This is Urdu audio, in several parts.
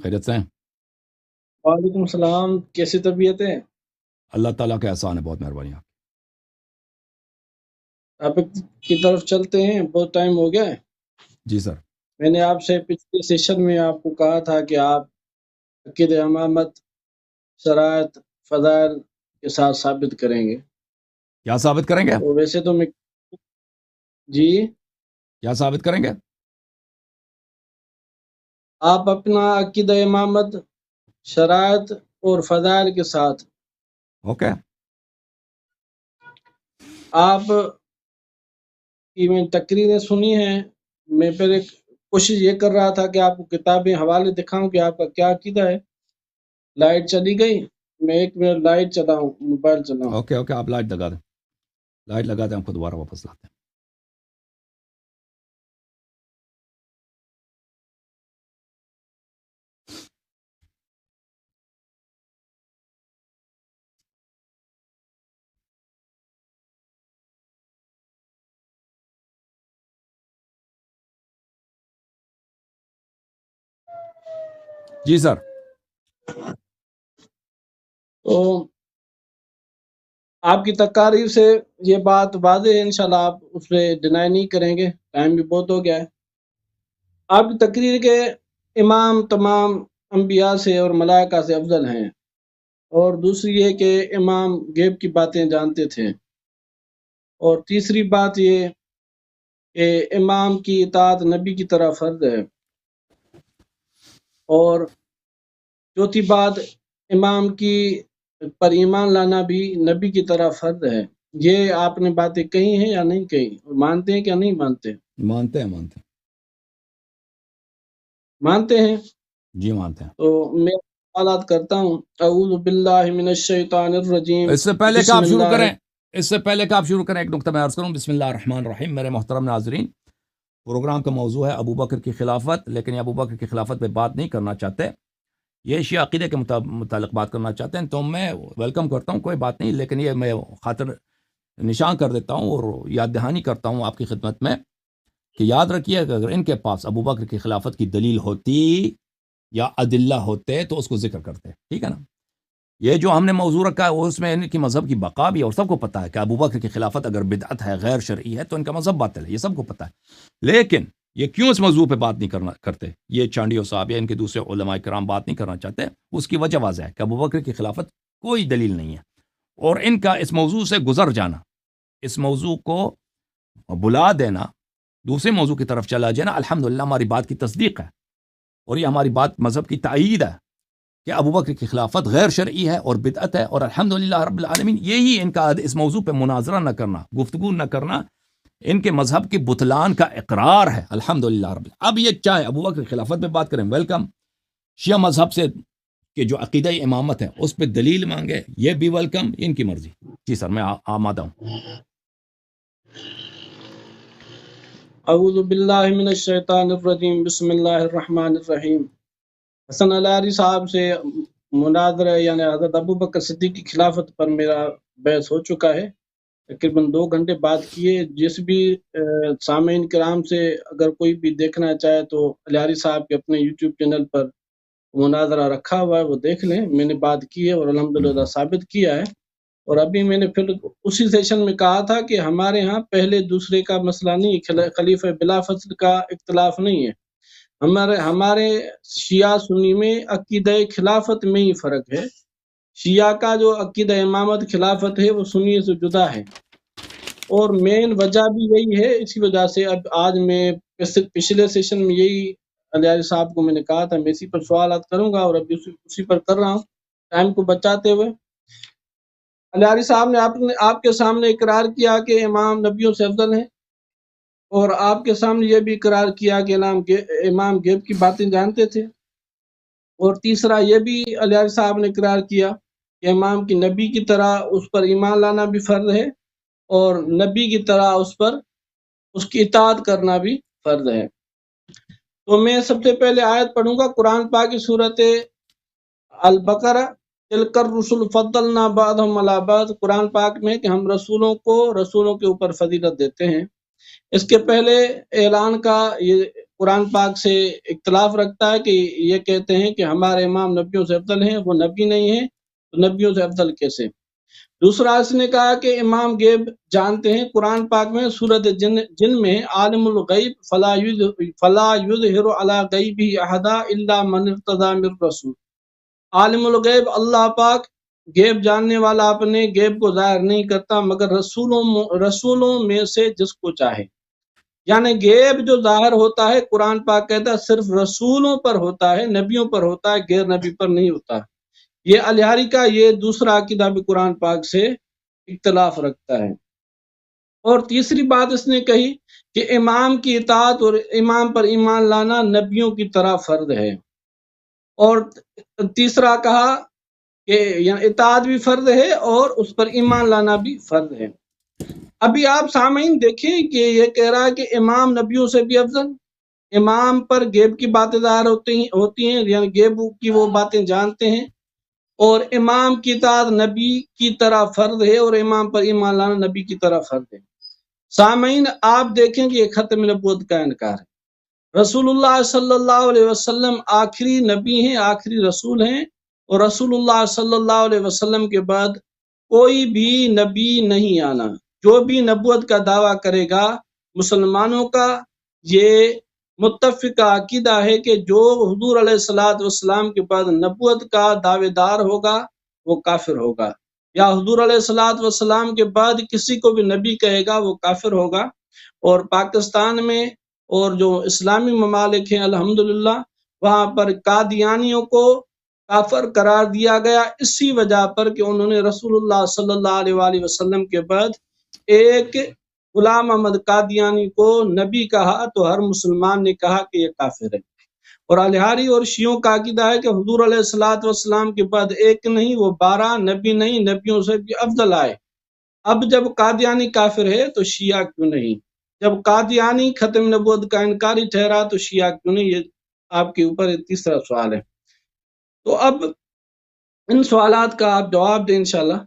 خیریت سے ہیں؟ وعلیکم السلام، کیسی طبیعت ہے؟ اللہ تعالیٰ کا احسان ہے، بہت مہربانی آپ آپ کی طرف چلتے ہیں، بہت ٹائم ہو گیا ہے۔ جی سر۔ میں نے آپ سے پچھلے سیشن میں آپ کو کہا تھا کہ آپ عقید امامت شرائط فضائل کے ساتھ ثابت کریں گے۔ کیا ثابت کریں گے؟ تو ویسے تو میں جی کیا ثابت کریں گے؟ آپ اپنا عقید امامت شرائط اور فضائل کے ساتھ اوکے۔ آپ کی میں تقریریں سنی ہیں، میں پہلے کوشش یہ کر رہا تھا کہ آپ کو کتابیں حوالے دکھاؤں کہ آپ کا کیا عقیدہ ہے۔ لائٹ چلی گئی، میں ایک منٹ لائٹ چلاؤں، موبائل چلاؤں۔ اوکے اوکے، آپ لائٹ لگا دیں، لائٹ لگا دیں، ہم کو دوبارہ واپس لاتے ہیں۔ جی سر۔ تو آپ کی تقاریر سے یہ بات واضح ہے، انشاءاللہ آپ اس پہ ڈینائی نہیں کریں گے، ٹائم بھی بہت ہو گیا ہے۔ آپ کی تقریر کے امام تمام انبیاء سے اور ملائکہ سے افضل ہیں، اور دوسری یہ کہ امام غیب کی باتیں جانتے تھے، اور تیسری بات یہ کہ امام کی اطاعت نبی کی طرح فرض ہے، اور چوتھی بات امام کی پر ایمان لانا بھی نبی کی طرح فرض ہے۔ یہ آپ نے باتیں کہی ہیں یا نہیں کہی؟ مانتے ہیں کہ نہیں مانتے؟ مانتے ہیں مانتے ہیں۔ جی مانتے ہیں۔ تو میں سوالات کرتا ہوں۔ اعوذ باللہ من الشیطان الرجیم، اس سے پہلے کہ بسم آپ شروع اللہ۔ کریں ایک نقطہ میں عرض کروں۔ بسم اللہ الرحمن الرحیم۔ میرے محترم ناظرین، پروگرام کا موضوع ہے ابو بکر کی خلافت، لیکن یہ ابو بکر کی خلافت پہ بات نہیں کرنا چاہتے، یہ شیعہ عقیدے کے متعلق بات کرنا چاہتے ہیں، تو میں ویلکم کرتا ہوں، کوئی بات نہیں، لیکن یہ میں خاطر نشان کر دیتا ہوں اور یاد دہانی کرتا ہوں آپ کی خدمت میں کہ یاد رکھیے کہ اگر ان کے پاس ابو بکر کی خلافت کی دلیل ہوتی یا ادلہ ہوتے تو اس کو ذکر کرتے، ٹھیک ہے نا۔ یہ جو ہم نے موضوع رکھا ہے اس میں ان کی مذہب کی بقا بھی ہے، اور سب کو پتہ ہے کہ ابو بکر کی خلافت اگر بدعت ہے، غیر شرعی ہے، تو ان کا مذہب باطل ہے، یہ سب کو پتہ ہے۔ لیکن یہ کیوں اس موضوع پہ بات نہیں کرتے، یہ چانڈیو صاحب یا ان کے دوسرے علماء کرام بات نہیں کرنا چاہتے، اس کی وجہ واضح ہے کہ ابو بکر کی خلافت کوئی دلیل نہیں ہے، اور ان کا اس موضوع سے گزر جانا، اس موضوع کو بلا دینا، دوسرے موضوع کی طرف چلا جانا، الحمدللہ ہماری بات کی تصدیق ہے، اور یہ ہماری بات مذہب کی تائید ہے کہ ابو بکر کی خلافت غیر شرعی ہے اور بدعت ہے، اور الحمدللہ رب العالمین یہی ان کا اس موضوع پہ مناظرہ نہ کرنا، گفتگو نہ کرنا، ان کے مذہب کے بطلان کا اقرار ہے، الحمدللہ رب العالمین۔ اب یہ چاہے ابو بکر کی خلافت پہ بات کریں، ویلکم، شیعہ مذہب سے کہ جو عقیدہ امامت ہے اس پہ دلیل مانگے، یہ بھی ویلکم، ان کی مرضی۔ جی سر، میں آمادہ ہوں۔ اعوذ باللہ من الشیطان الرجیم، بسم اللہ الرحمن الرحیم۔ حسن الاری صاحب سے مناظرہ یعنی حضرت ابو بکر صدیق کی خلافت پر میرا بحث ہو چکا ہے، تقریباً 2 گھنٹے بات کیے۔ جس بھی سامعین کرام سے اگر کوئی بھی دیکھنا چاہے تو الاری صاحب کے اپنے یوٹیوب چینل پر مناظرہ رکھا ہوا ہے، وہ دیکھ لیں، میں نے بات کی ہے اور الحمدللہ ثابت کیا ہے۔ اور ابھی میں نے پھر اسی سیشن میں کہا تھا کہ ہمارے ہاں پہلے دوسرے کا مسئلہ نہیں، خلیفہ بلا فصل کا اختلاف نہیں ہے، ہمارے شیعہ سنی میں عقیدہ خلافت میں ہی فرق ہے۔ شیعہ کا جو عقیدہ امامت خلافت ہے وہ سنی سے جدا ہے، اور مین وجہ بھی یہی ہے۔ اسی وجہ سے اب آج میں پچھلے سیشن میں یہی علیاری صاحب کو میں نے کہا تھا میں اسی پر سوالات کروں گا، اور ابھی اسی پر کر رہا ہوں ٹائم کو بچاتے ہوئے۔ علیاری صاحب نے آپ کے سامنے اقرار کیا کہ امام نبیوں سے افضل ہیں، اور آپ کے سامنے یہ بھی اقرار کیا کہ امام غیب کی باتیں جانتے تھے، اور تیسرا یہ بھی علیاری صاحب نے اقرار کیا کہ امام کی نبی کی طرح اس پر ایمان لانا بھی فرض ہے، اور نبی کی طرح اس کی اطاعت کرنا بھی فرض ہے۔ تو میں سب سے پہلے آیت پڑھوں گا قرآن پاک کی صورت البقرہ، تلک الرسل فضلنا بعضهم علی بعض، قرآن پاک میں کہ ہم رسولوں کے اوپر فضیلت دیتے ہیں۔ اس کے پہلے اعلان کا یہ قرآن پاک سے اختلاف رکھتا ہے کہ یہ کہتے ہیں کہ ہمارے امام نبیوں سے افضل ہیں، وہ نبی نہیں ہیں تو نبیوں سے افضل کیسے؟ دوسرا اس نے کہا کہ امام غیب جانتے ہیں، قرآن پاک میں سورۃ جن میں عالم الغیب فلا یظہر علی غیبہ احدا الا من ارتضی من رسول، عالم الغیب اللہ پاک غیب جاننے والا اپنے غیب کو ظاہر نہیں کرتا مگر رسولوں میں سے جس کو چاہے، یعنی غیب جو ظاہر ہوتا ہے قرآن پاک کہتا ہے صرف رسولوں پر ہوتا ہے، نبیوں پر ہوتا ہے، غیر نبی پر نہیں ہوتا۔ یہ الہاری کا یہ دوسرا عقیدہ بھی قرآن پاک سے اختلاف رکھتا ہے۔ اور تیسری بات اس نے کہی کہ امام کی اطاعت اور امام پر ایمان لانا نبیوں کی طرح فرض ہے، اور تیسرا کہا کہ یعنی اطاعت بھی فرض ہے اور اس پر ایمان لانا بھی فرض ہے۔ ابھی آپ سامعین دیکھیں کہ یہ کہہ رہا ہے کہ امام نبیوں سے بھی افضل، امام پر غیب کی باتیں ظاہر ہوتی ہیں، یعنی غیب کی وہ باتیں جانتے ہیں، اور امام کی اطاعت نبی کی طرح فرض ہے اور امام پر ایمان لانا نبی کی طرح فرض ہے۔ سامعین آپ دیکھیں کہ یہ ختم نبوت کا انکار ہے۔ رسول اللہ صلی اللہ علیہ وسلم آخری نبی ہیں، آخری رسول ہیں، اور رسول اللہ صلی اللہ علیہ وسلم کے بعد کوئی بھی نبی نہیں آنا۔ جو بھی نبوت کا دعویٰ کرے گا مسلمانوں کا یہ متفقہ عقیدہ ہے کہ جو حضور علیہ الصلوۃ والسلام کے بعد نبوت کا دعوے دار ہوگا وہ کافر ہوگا، یا حضور علیہ الصلوۃ والسلام کے بعد کسی کو بھی نبی کہے گا وہ کافر ہوگا۔ اور پاکستان میں اور جو اسلامی ممالک ہیں الحمدللہ وہاں پر قادیانیوں کو کافر قرار دیا گیا اسی وجہ پر کہ انہوں نے رسول اللہ صلی اللہ علیہ وآلہ وسلم کے بعد ایک غلام احمد قادیانی کو نبی کہا تو ہر مسلمان نے کہا کہ یہ کافر ہے۔ اور الہاری اور شیعوں کا عقیدہ ہے کہ حضور علیہ الصلوۃ والسلام کے بعد ایک نہیں وہ 12 نبی نہیں، نبیوں سے بھی افضل آئے۔ اب جب قادیانی کافر ہے تو شیعہ کیوں نہیں؟ جب قادیانی ختم نبوت کا انکاری ٹھہرا تو شیعہ کیوں نہیں؟ یہ آپ کے اوپر تیسرا سوال ہے۔ تو اب ان سوالات کا آپ جواب دیں، انشاءاللہ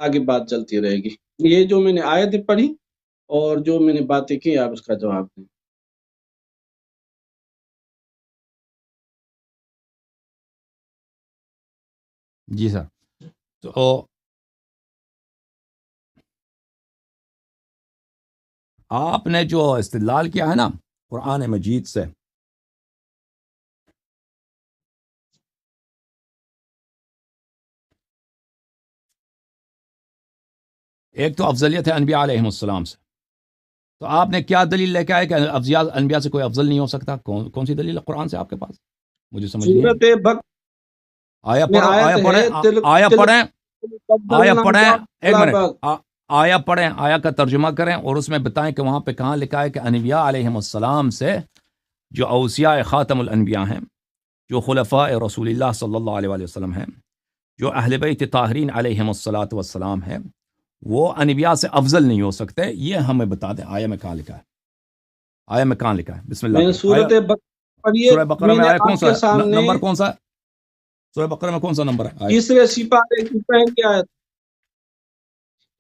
آگے بات چلتی رہے گی۔ یہ جو میں نے آیتیں پڑھی اور جو میں نے باتیں کی آپ اس کا جواب دیں۔ جی سر، تو آپ نے جو استدلال کیا ہے نا قرآن مجید سے، ایک تو افضلیت ہے انبیاء علیہم السلام سے، تو آپ نے کیا دلیل لے کے آئے کہ انبیاء سے کوئی افضل نہیں ہو سکتا؟ کون سی دلیل ہے قرآن سے آپ کے پاس؟ مجھے سمجھ نہیں سورۃ بقرہ آیا میں آیت ہے آیا پڑھیں، آیا کا ترجمہ کریں اور اس میں بتائیں کہ وہاں پہ کہاں لکھا ہے کہ انبیاء علیہم السلام سے جو اوصیاء خاتم الانبیاء ہیں، جو خلفاء رسول اللہ صلی اللہ علیہ وآلہ وسلم ہیں، جو اہل بیت طاہرین علیہم الصلاۃ والسلام ہیں، وہ انبیاء سے افضل نہیں ہو سکتے۔ یہ ہمیں بتا دیں آیا میں کہاں لکھا ہے، آیا میں کہاں لکھا ہے؟ بسم اللہ۔ سورۃ سورہ بقرہ میں آیا کون سا نمبر، کون سا سورہ بقرہ میں کون سا نمبر ہے؟ تیسرے سپارے کی پہلی آیت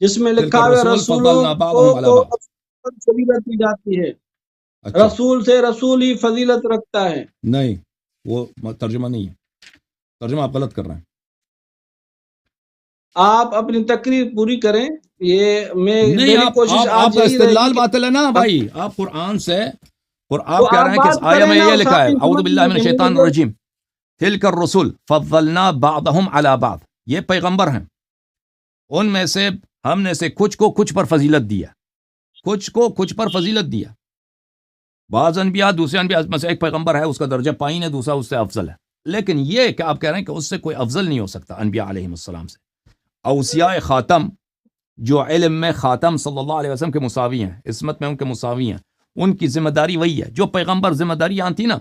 جس میں لکھا ہے رسولوں کو فضیلت دی جاتی ہے۔ رسول سے رسول ہی فضیلت رکھتا ہے۔ نہیں، وہ ترجمہ نہیں ہے، ترجمہ آپ غلط کر رہے ہیں۔ آپ اپنی تقریر پوری کریں، یہ میری کوشش آپ کا استدلال باطل ہے نا بھائی۔ آپ قرآن سے اور آپ کہہ رہے ہیں کہ آیہ میں یہ لکھا ہے اعوذ باللہ من الشیطان الرجیم تلک الرسل فضلنا بعضهم علی بعض، یہ پیغمبر ہیں، ان میں سے ہم نے سے کچھ کو کچھ پر فضیلت دیا، کچھ کو کچھ پر فضیلت دیا۔ بعض انبیاء دوسرے انبیاء میں سے ایک پیغمبر ہے، اس کا درجہ پائن ہے، دوسرا اس سے افضل ہے، لیکن یہ کہ آپ کہہ رہے ہیں کہ اس سے کوئی افضل نہیں ہو سکتا انبیاء علیہ السلام سے۔ اوصیاء خاتم جو علم میں خاتم صلی اللہ علیہ وسلم کے مساوی ہیں، عصمت میں ان کے مساوی ہیں، ان کی ذمہ داری وہی ہے جو پیغمبر ذمہ داری آتی نا،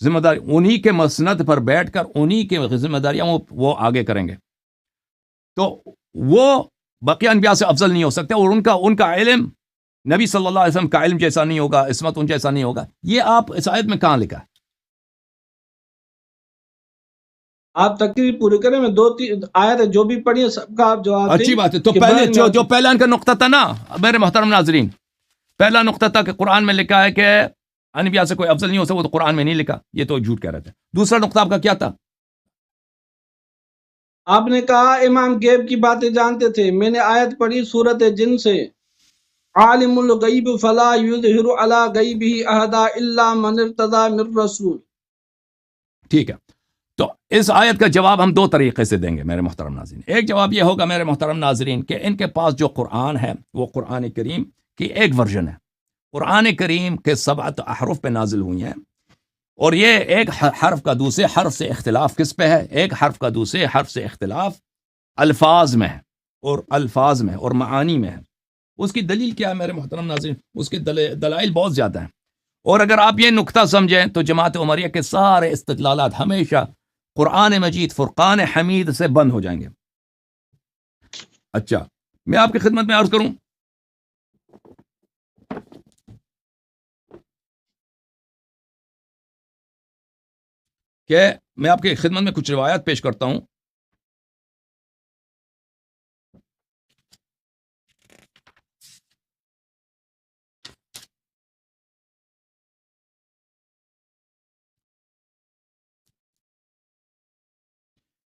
ذمہ داری انہی کے مسند پر بیٹھ کر انہی کے ذمہ داریاں وہ آگے کریں گے، تو وہ بقیہ انبیاء سے افضل نہیں ہو سکتے، اور ان کا علم نبی صلی اللہ علیہ وسلم کا علم جیسا نہیں ہوگا، عصمت ان جیسا نہیں ہوگا۔ یہ آپ اس آیت میں کہاں لکھا ہے؟ آپ تقریر پوری کریں، میں 2-3 آیت جو بھی پڑھی ہے سب کا آپ جواب دیں۔ اچھی بات ہے، تو پہلے جو پہلا ان کا نقطہ تھا نا میرے محترم ناظرین، پہلا نقطہ تھا کہ قرآن میں لکھا ہے کہ انبیاء سے کوئی افضل نہیں ہو سکتا، وہ تو قرآن میں نہیں لکھا، یہ تو جھوٹ کہہ رہے تھے۔ دوسرا نقطہ آپ کا کیا تھا؟ آپ نے کہا امام غیب کی باتیں جانتے تھے، میں نے آیت پڑھی سورت جن سے، عالم الغیب فلا یظہر علی غیبہ احدا الا من ارتضی من رسول۔ ٹھیک ہے، تو اس آیت کا جواب ہم دو طریقے سے دیں گے میرے محترم ناظرین۔ ایک جواب یہ ہوگا میرے محترم ناظرین کہ ان کے پاس جو قرآن ہے وہ قرآن کریم کی ایک ورژن ہے، قرآن کریم کے 7 احرف پہ نازل ہوئی ہیں، اور یہ ایک حرف کا دوسرے حرف سے اختلاف کس پہ ہے؟ ایک حرف کا دوسرے حرف سے اختلاف الفاظ میں ہے، اور معانی میں ہے۔ اس کی دلیل کیا ہے میرے محترم ناظرین؟ اس کے دلائل بہت زیادہ ہیں، اور اگر آپ یہ نقطہ سمجھیں تو جماعت عمریہ کے سارے استدلالات ہمیشہ قرآن مجید فرقان حمید سے بند ہو جائیں گے۔ اچھا، میں آپ کی خدمت میں عرض کروں کہ میں آپ کی خدمت میں کچھ روایات پیش کرتا ہوں۔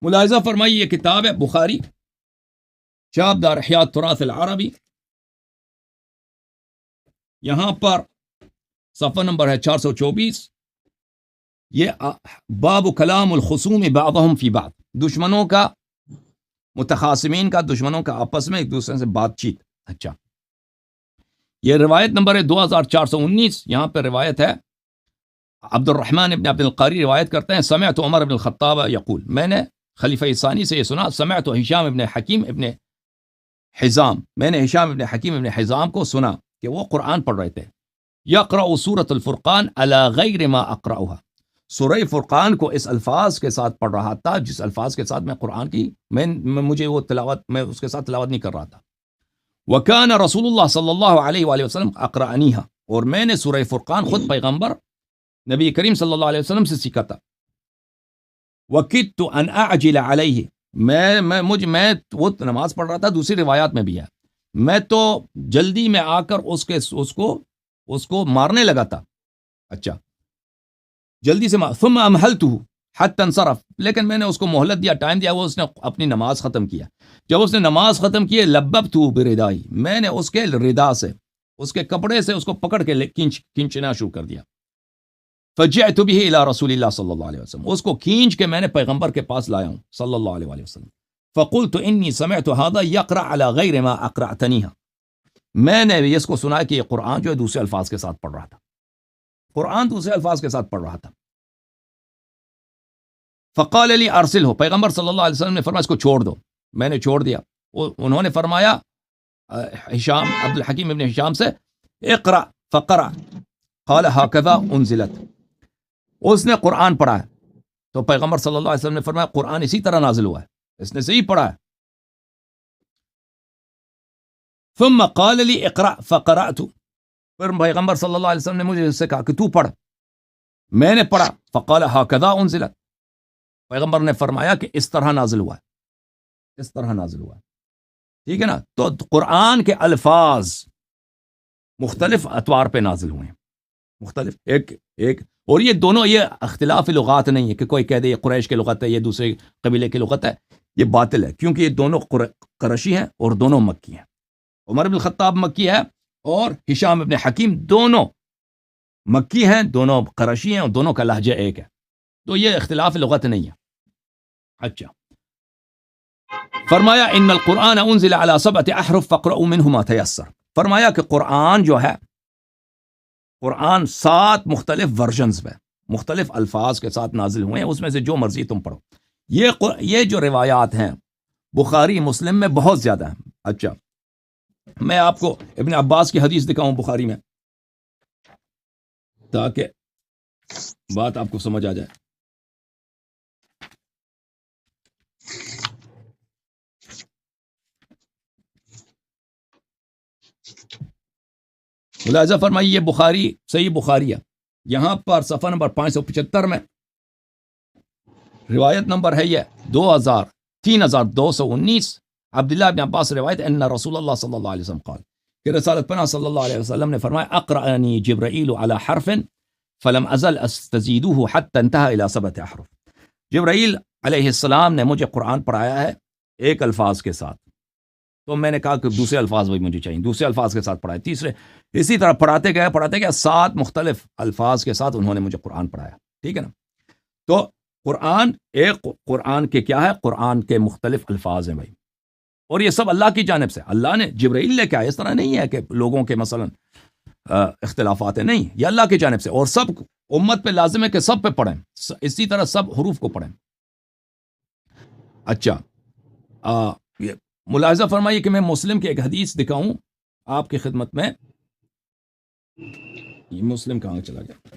ملاحظہ فرمائیے، یہ کتاب ہے بخاری، چاپ دار احیاء التراث العربی، یہاں پر صفحہ نمبر ہے 424۔ یہ باب کلام الخصوم بعضهم فی بعض، دشمنوں کا، متخاصمین کا، دشمنوں کا آپس میں ایک دوسرے سے بات چیت۔ اچھا، یہ روایت نمبر ہے 2419۔ یہاں پہ روایت ہے عبد الرحمن ابن عبد القاری روایت کرتے ہیں، سمعت عمر بن الخطاب یقول، میں نے خلیفہ ثانی سے یہ سنا، سمعت ہشام ابن حکیم ابن حزام، میں نے ہشام ابن حکیم ابن حزام کو سنا کہ وہ قرآن پڑھ رہے تھے، یقرأ سورۃ الفرقان علی غیر ما اقرأها، سورہ فرقان کو اس الفاظ کے ساتھ پڑھ رہا تھا جس الفاظ کے ساتھ میں قرآن کی مجھے وہ تلاوت، میں اس کے ساتھ تلاوت نہیں کر رہا تھا۔ وکان رسول اللہ صلی اللہ علیہ وآلہ وسلم اقرأنیہا، اور میں نے سورہ فرقان خود پیغمبر نبی کریم صلی اللہ علیہ وسلم سے سیکھا تھا۔ وکدت ان اعجل علیہ، میں وہ نماز پڑھ رہا تھا، دوسری روایات میں بھی ہے، میں تو جلدی میں آ کر اس کو مارنے لگا تھا۔ اچھا، جلدی سے ثم امہلتہ حتی انصرف، لیکن میں نے اس کو مہلت دیا، ٹائم دیا، وہ اس نے اپنی نماز ختم کیا۔ جب اس نے نماز ختم کی، لببتہ بردائی، میں نے اس کے ردا سے، اس کے کپڑے سے اس کو پکڑ کے کھینچنا شروع کر دیا۔ فجعت به الى رسول اللہ صلی اللہ علیہ وسلم، اس کو کھینچ کے میں نے پیغمبر کے پاس لایا ہوں صلی اللہ علیہ وآلہ وسلم۔ فقلت انی سمعت هذا يقرأ على غیر ما اقرأتنیها، میں نے اس کو سنا کہ یہ قرآن جو ہے دوسرے الفاظ کے ساتھ پڑھ رہا تھا، قرآن دوسرے الفاظ کے ساتھ پڑھ رہا تھا۔ فقال لی ارسلہ، پیغمبر صلی اللہ علیہ وسلم نے فرمایا اس کو چھوڑ دو، میں نے چھوڑ دیا۔ انہوں نے فرمایا ہشام، عبد الحکیم ابن ہشام سے، اقرأ فقرأ قال هكذا انزلت، اس نے قرآن پڑھا ہے، تو پیغمبر صلی اللہ علیہ وسلم نے فرمایا قرآن اسی طرح نازل ہوا ہے، اس نے صحیح پڑھا ہے۔ ثم قال لی اقرأ فقرأت، پھر پیغمبر صلی اللہ علیہ وسلم نے مجھے اس سے کہا کہ تو پڑھ، میں نے پڑھا۔ فقال هكذا انزلت، پیغمبر نے فرمایا کہ اس طرح نازل ہوا ہے، اس طرح نازل ہوا ہے، ٹھیک ہے نا۔ تو قرآن کے الفاظ مختلف اطوار پہ نازل ہوئے ہیں، مختلف ایک اور یہ دونوں، یہ اختلاف لغات نہیں ہے کہ کوئی کہہ دے یہ قریش کی لغت ہے، یہ دوسرے قبیلے کی لغت ہے، یہ باطل ہے، کیونکہ یہ دونوں قرشی ہیں اور دونوں مکی ہیں۔ عمر بن الخطاب مکی ہے اور ہشام ابن حکیم دونوں مکی ہیں، دونوں قرشی ہیں، اور دونوں کا لہجہ ایک ہے، تو یہ اختلاف لغت نہیں ہے۔ اچھا، فرمایا ان القرآن انزل على 7 احرف فاقرؤوا منه ما تيسر، فرمایا کہ قرآن جو ہے، قرآن 7 مختلف ورژنز میں مختلف الفاظ کے ساتھ نازل ہوئے ہیں، اس میں سے جو مرضی تم پڑھو۔ یہ جو روایات ہیں بخاری مسلم میں بہت زیادہ ہیں۔ اچھا، میں آپ کو ابن عباس کی حدیث دکھاؤں بخاری میں تاکہ بات آپ کو سمجھ آ جائے۔ ملاحظہ فرمائیے، یہ بخاری صحیح بخاری ہے، یہاں پر صفحہ نمبر 575 میں روایت نمبر ہے یہ 3219، عبداللہ بن عباس روایت، ان رسول اللہ صلی اللہ علیہ وسلم قال، کہ رسالت پناہ صلی اللہ علیہ وسلم نے فرمایا اقرأنی جبرائیل علی حرف فلم ازل استزیدوہ حتی انتہا الی 7 احرف. جبرائیل علیہ السلام نے مجھے قرآن پڑھایا ہے ایک الفاظ کے ساتھ، تو میں نے کہا کہ دوسرے الفاظ بھی مجھے چاہیے، دوسرے الفاظ کے ساتھ پڑھائے، تیسرے، اسی طرح پڑھاتے گئے 7 مختلف الفاظ کے ساتھ انہوں نے مجھے قرآن پڑھایا. ٹھیک ہے نا. تو قرآن کے کیا ہے، قرآن کے مختلف الفاظ ہیں بھائی، اور یہ سب اللہ کی جانب سے، اللہ نے جبرائیل لے کے آیا. اس طرح نہیں ہے کہ لوگوں کے مثلا اختلافات ہیں، نہیں، یہ اللہ کی جانب سے، اور سب امت پہ لازم ہے کہ سب پہ پڑھیں، اسی طرح سب حروف کو پڑھیں. اچھا، یہ ملاحظہ فرمائیے کہ میں مسلم کی ایک حدیث دکھاؤں آپ کی خدمت میں. یہ مسلم کہاں چلا گیا؟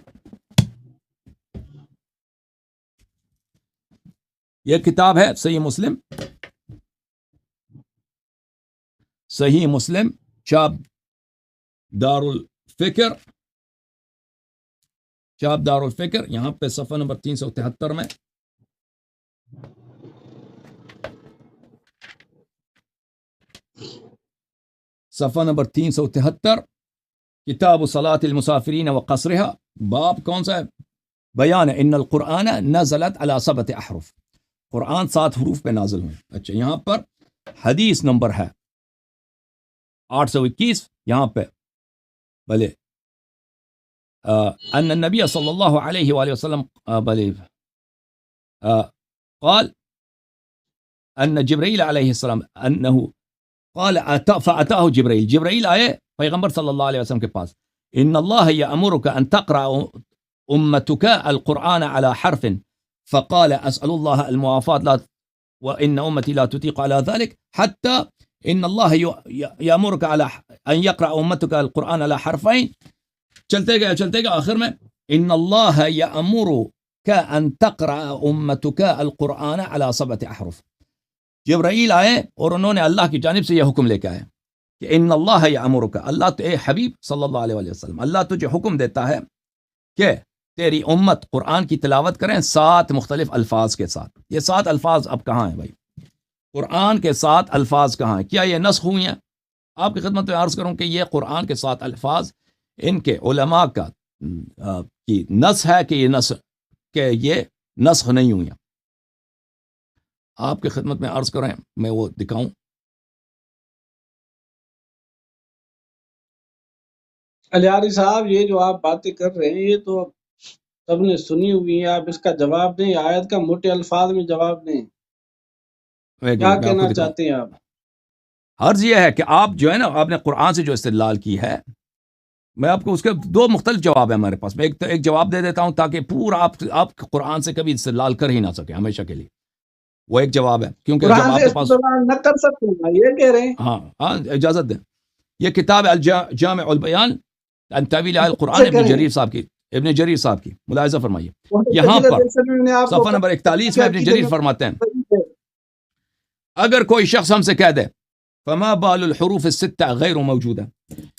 یہ کتاب ہے صحیح مسلم، صحیح مسلم چاپ دار الفکر، چاپ دار الفکر، یہاں پہ صفحہ نمبر 373 میں. صفحہ نمبر 373، کتاب صلاۃ المسافرین وقصرها، باب کون سا ہے؟ بیان ان القرآن نزلت علی 7 احرف، قرآن 7 حروف پہ نازل ہوئے. اچھا، یہاں پر حدیث نمبر ہے 821، یہاں پہ بھلے ان النبی صلی اللہ علیہ وآلہ وسلم قال ان جبرائیل علیہ السلام انه قال فاتاه جبرائیل آئے پیغمبر صلی اللہ علیہ وسلم کے پاس، ان اللہ یأمرک ان تقرأ امتک القرآن على حرف فقال اسأل اللہ المعافات لا وان امتی لا تطيق على ذلك حتى ان اللہ یأمرک على ان يقرأ امتک القرآن على حرفین. چلتے گئے آخر میں ان اللہ یأمرک ان تقرأ امتک القرآن على 7 احرف. جبرائیل آئے اور انہوں نے اللہ کی جانب سے یہ حکم لے کے آئے کہ ان اللہ یأمرک، اللہ تو اے حبیب صلی اللہ علیہ وسلم، اللہ تجھے حکم دیتا ہے کہ تیری امت قرآن کی تلاوت کریں 7 مختلف الفاظ کے ساتھ. یہ 7 الفاظ اب کہاں ہیں بھائی؟ قرآن کے 7 الفاظ کہاں ہیں؟ کیا یہ نسخ ہوئی ہیں؟ آپ کی خدمت میں عرض کروں کہ یہ قرآن کے 7 الفاظ ان کے علماء کا کی نسخ ہے کہ یہ نسخ نہیں ہوئی ہیں. آپ کی خدمت میں عرض کریں، میں وہ دکھاؤں. الیاری صاحب، یہ جو آپ باتیں کر رہے ہیں یہ تو سب نے سنی ہوئی ہیں، آپ اس کا جواب دیں، آیت کا موٹے الفاظ میں جواب دیں. کیا کہنا چاہتے ہیں آپ؟ عرض یہ ہے کہ آپ جو ہے نا، آپ نے قرآن سے جو استدلال کی ہے، میں آپ کو اس کے 2 مختلف جواب ہیں ہمارے پاس. میں ایک جواب دے دیتا ہوں تاکہ پورا آپ قرآن سے کبھی استدلال کر ہی نہ سکے ہمیشہ کے لیے. وہ ایک جواب ہے، کیونکہ جب آپ کے پاس نہ کر سکتے ہیں، یہ کہہ رہے ہیں. ہاں اجازت دیں. یہ کتاب الجامع البیان عن تاویل القرآن ابن جریر صاحب کی ملاحظہ فرمائیے. یہاں پر صفحہ نمبر 41 میں ابن جریر فرماتے ہیں، اگر کوئی شخص ہم سے کہہ دے فما بال الحروف الستہ غیر موجودہ،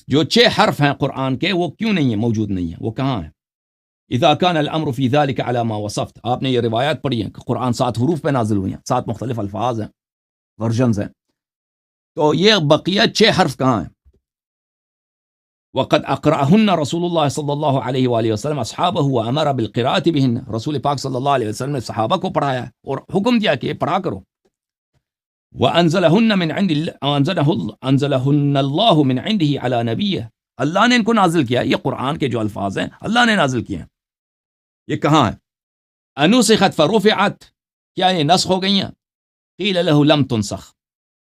جو 6 حرف ہیں قرآن کے وہ کیوں نہیں ہیں، موجود نہیں ہیں، وہ کہاں ہیں؟ اذا كان الامر في ذلك على ما وصفت، آپ نے یہ روایات پڑھی ہیں کہ قرآن 7 حروف پہ نازل ہوئی ہیں، 7 مختلف الفاظ ہیں، ورژنز ہیں، تو یہ بقیہ 6 حرف کہاں ہیں؟ وقد اقرأهن رسول اللہ صلی اللہ علیہ وآلہ وسلم اصحابہ وامر بالقراءة بهن، رسول پاک صلی اللہ علیہ وسلم نے صحابہ کو پڑھایا اور حکم دیا کہ یہ پڑھا کرو. وانزلهن من عند انزلهن اللہ من عنده على نبیہ، اللہ نے ان کو نازل کیا. یہ قرآن کے جو الفاظ ہیں اللہ نے نازل کیے ہیں. یہ کہاں ہے؟ انسخت فرفعت، کیا یہ نسخ ہو گئی ہیں؟ قیل له لم تنسخ،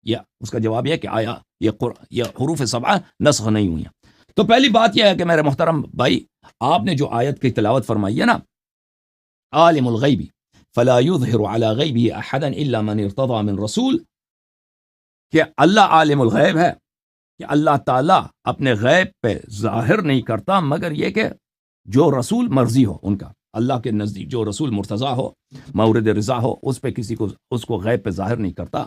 یا اس کا جواب یہ کہ آیا یہ حروف 7 نسخ نہیں ہوئی ہیں. تو پہلی بات یہ ہے کہ میرے محترم بھائی، آپ نے جو آیت کی تلاوت فرمائی ہے نا، عالم الغیب فلا یظہر علی غیبہ احدا الا من ارتضی من رسول، کہ اللہ عالم الغیب ہے، کہ اللہ تعالیٰ اپنے غیب پہ ظاہر نہیں کرتا مگر یہ کہ جو رسول مرضی ہو ان کا، اللہ کے نزدیک جو رسول مرتضی ہو، مورد رضا ہو، اس پہ کسی کو اس کو غیب پہ ظاہر نہیں کرتا.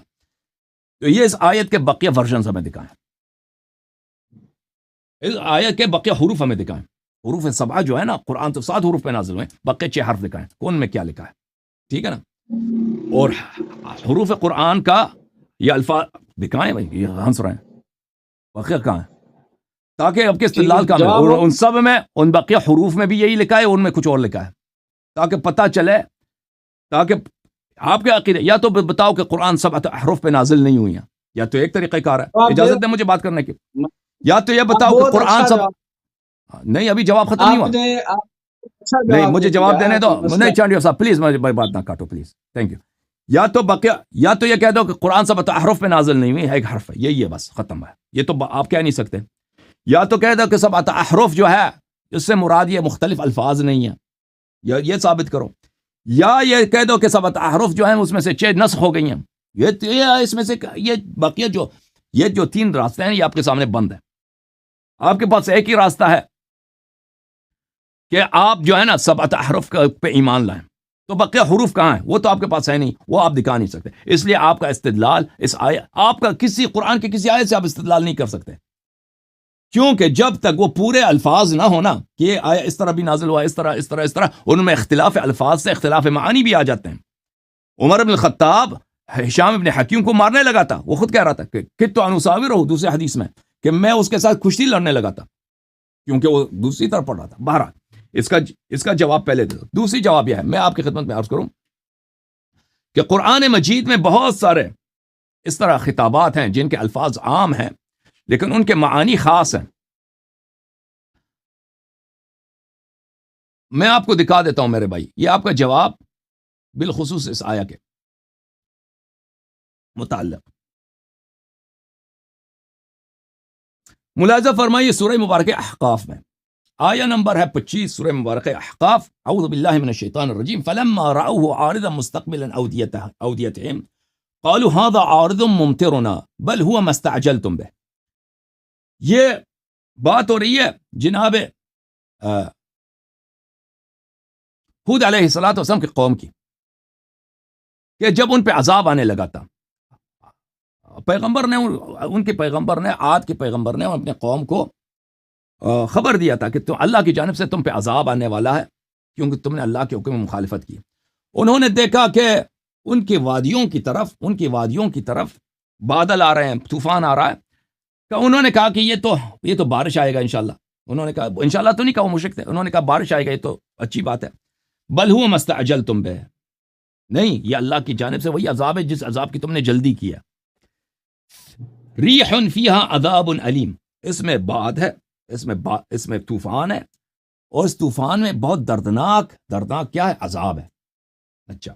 تو یہ اس آیت کے بقیہ ورژنز ہمیں دکھائیں، اس آیت کے بقیہ حروف ہمیں دکھائیں. حروف 7 جو ہے نا، قرآن تو 7 حروف پہ نازل ہوئے، بقیہ 6 حرف دکھائیں کون میں کیا لکھا ہے. ٹھیک ہے نا. اور حروف قرآن کا یہ الفاظ دکھائیں بھائی، یہ ہنس رہے ہیں، بقیہ کہاں ہے؟ تاکہ آپ کے استدلال کام ہے. اور ان سب میں ان بقیہ حروف میں بھی یہی لکھا ہے, ان میں کچھ اور لکھا ہے, تاکہ پتہ چلے, تاکہ آپ کے عقیدے. یا تو بتاؤ کہ قرآن 7 احرف پہ نازل نہیں ہوئی ہیں, یا تو ایک طریقہ کار ہے, اجازت دیں مجھے بات کرنے کی. یا تو یہ بتاؤ کہ قرآن سب نہیں, ابھی جواب ختم نہیں ہوا. نہیں, مجھے جواب دینے دو. نہیں چانڈیو صاحب پلیز میری بات نہ کاٹو پلیز, تھینک یو. یا تو بقیہ, یا تو یہ کہہ دو کہ قرآن 7 احرف پہ نازل نہیں ہوئی, ایک حرف ہے, یہی ہے بس, ختم ہے. یہ تو آپ کہہ نہیں سکتے. یا تو کہہ دو کہ 7 احرف جو ہے اس سے مراد یہ مختلف الفاظ نہیں ہیں, یہ ثابت کرو. یا یہ کہہ دو کہ 7 احرف جو ہیں اس میں سے 6 نسخ ہو گئی ہیں. یہ اس میں سے یہ بقیہ جو 3 راستے ہیں یہ آپ کے سامنے بند ہے. آپ کے پاس ایک ہی راستہ ہے کہ آپ جو ہے نا 7 احرف پہ ایمان لائیں. تو بقیہ حروف کہاں ہیں؟ وہ تو آپ کے پاس ہے نہیں, وہ آپ دکھا نہیں سکتے. اس لیے آپ کا استدلال آپ کا کسی قرآن کے کسی آیت سے آپ استدلال نہیں کر سکتے, کیونکہ جب تک وہ پورے الفاظ نہ ہونا کہ یہ آیا اس طرح بھی نازل ہوا, اس طرح, ان میں اختلاف الفاظ سے اختلاف معانی بھی آ جاتے ہیں. عمر بن الخطاب ہشام ابن حکیم کو مارنے لگا تھا, وہ خود کہہ رہا تھا کہ کت انصابر ہو, دوسرے حدیث میں, کہ میں اس کے ساتھ کشتی لڑنے لگا تھا, کیونکہ وہ دوسری طرف پڑھ رہا تھا. بہرحال اس کا جواب پہلے دے دو. دوسری جواب یہ ہے, میں آپ کی خدمت میں عرض کروں کہ قرآن مجید میں بہت سارے اس طرح خطابات ہیں جن کے الفاظ عام ہیں لیکن ان کے معانی خاص ہیں. میں آپ کو دکھا دیتا ہوں میرے بھائی, یہ آپ کا جواب بالخصوص اس آیا کے متعلق. ملاحظہ فرمائیے سورہ مبارکہ احقاف میں آیہ نمبر ہے 25, سورہ مبارکہ احقاف. اعوذ باللہ من الشیطان الرجیم. فلما رأوه عارضا مستقبلا اودیتهم قالوا هذا عارض ممطرنا بل هو ما استعجلتم به. یہ بات ہو رہی ہے جناب ہود علیہ السلام کی قوم کی, کہ جب ان پہ عذاب آنے لگا تھا, پیغمبر نے ان کے پیغمبر نے عاد کے پیغمبر نے اپنے قوم کو خبر دیا تھا کہ اللہ کی جانب سے تم پہ عذاب آنے والا ہے کیونکہ تم نے اللہ کے حکم میں مخالفت کی. انہوں نے دیکھا کہ ان کی وادیوں کی طرف بادل آ رہے ہیں, طوفان آ رہا ہے, کہ انہوں نے کہا کہ یہ تو بارش آئے گا انشاءاللہ. انہوں نے کہا انشاءاللہ تو نہیں کہا, وہ مشرک تھے. انہوں نے کہا بارش آئے گا, یہ تو اچھی بات ہے. بل ہوا مستعجلتم بہ, نہیں, یہ اللہ کی جانب سے وہی عذاب ہے جس عذاب کی تم نے جلدی کیا. ریح فیہا عذاب علیم, اس میں باد ہے, اس میں طوفان ہے, اور اس طوفان میں بہت دردناک کیا ہے, عذاب ہے. اچھا,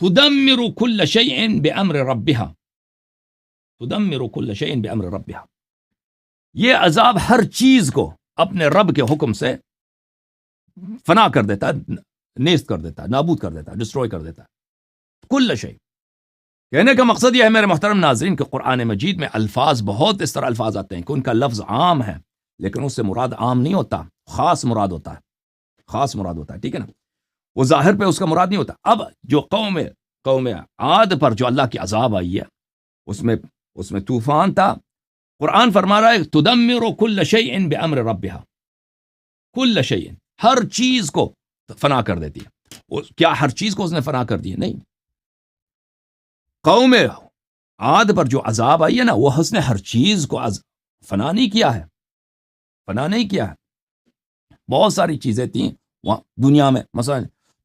تدمر کل شیء بامر ربها, تدمر کل شیء بامر ربها, یہ عذاب ہر چیز کو اپنے رب کے حکم سے فنا کر دیتا ہے, نیست کر دیتا ہے, نابود کر دیتا ہے, ڈسٹروائے کر دیتا ہے. کل شیء, کہنے کا مقصد یہ ہے میرے محترم ناظرین کہ قرآن مجید میں الفاظ بہت اس طرح الفاظ آتے ہیں کہ ان کا لفظ عام ہے لیکن اس سے مراد عام نہیں ہوتا, خاص مراد ہوتا ہے. ٹھیک ہے نا, وہ ظاہر پہ اس کا مراد نہیں ہوتا. اب جو قوم عاد پر جو اللہ کی عذاب آئی ہے اس میں طوفان تھا. قرآن فرما رہا ہے تدمر کل شیء بامر ربها, کل شیء, ہر چیز کو فنا کر دیتی ہے. کیا ہر چیز کو اس نے فنا کر دی ہے؟ نہیں. قوم عاد پر جو عذاب آئی ہے نا, وہ اس نے ہر چیز کو فنا نہیں کیا ہے. بہت ساری چیزیں تھیں وہاں دنیا میں, مثلا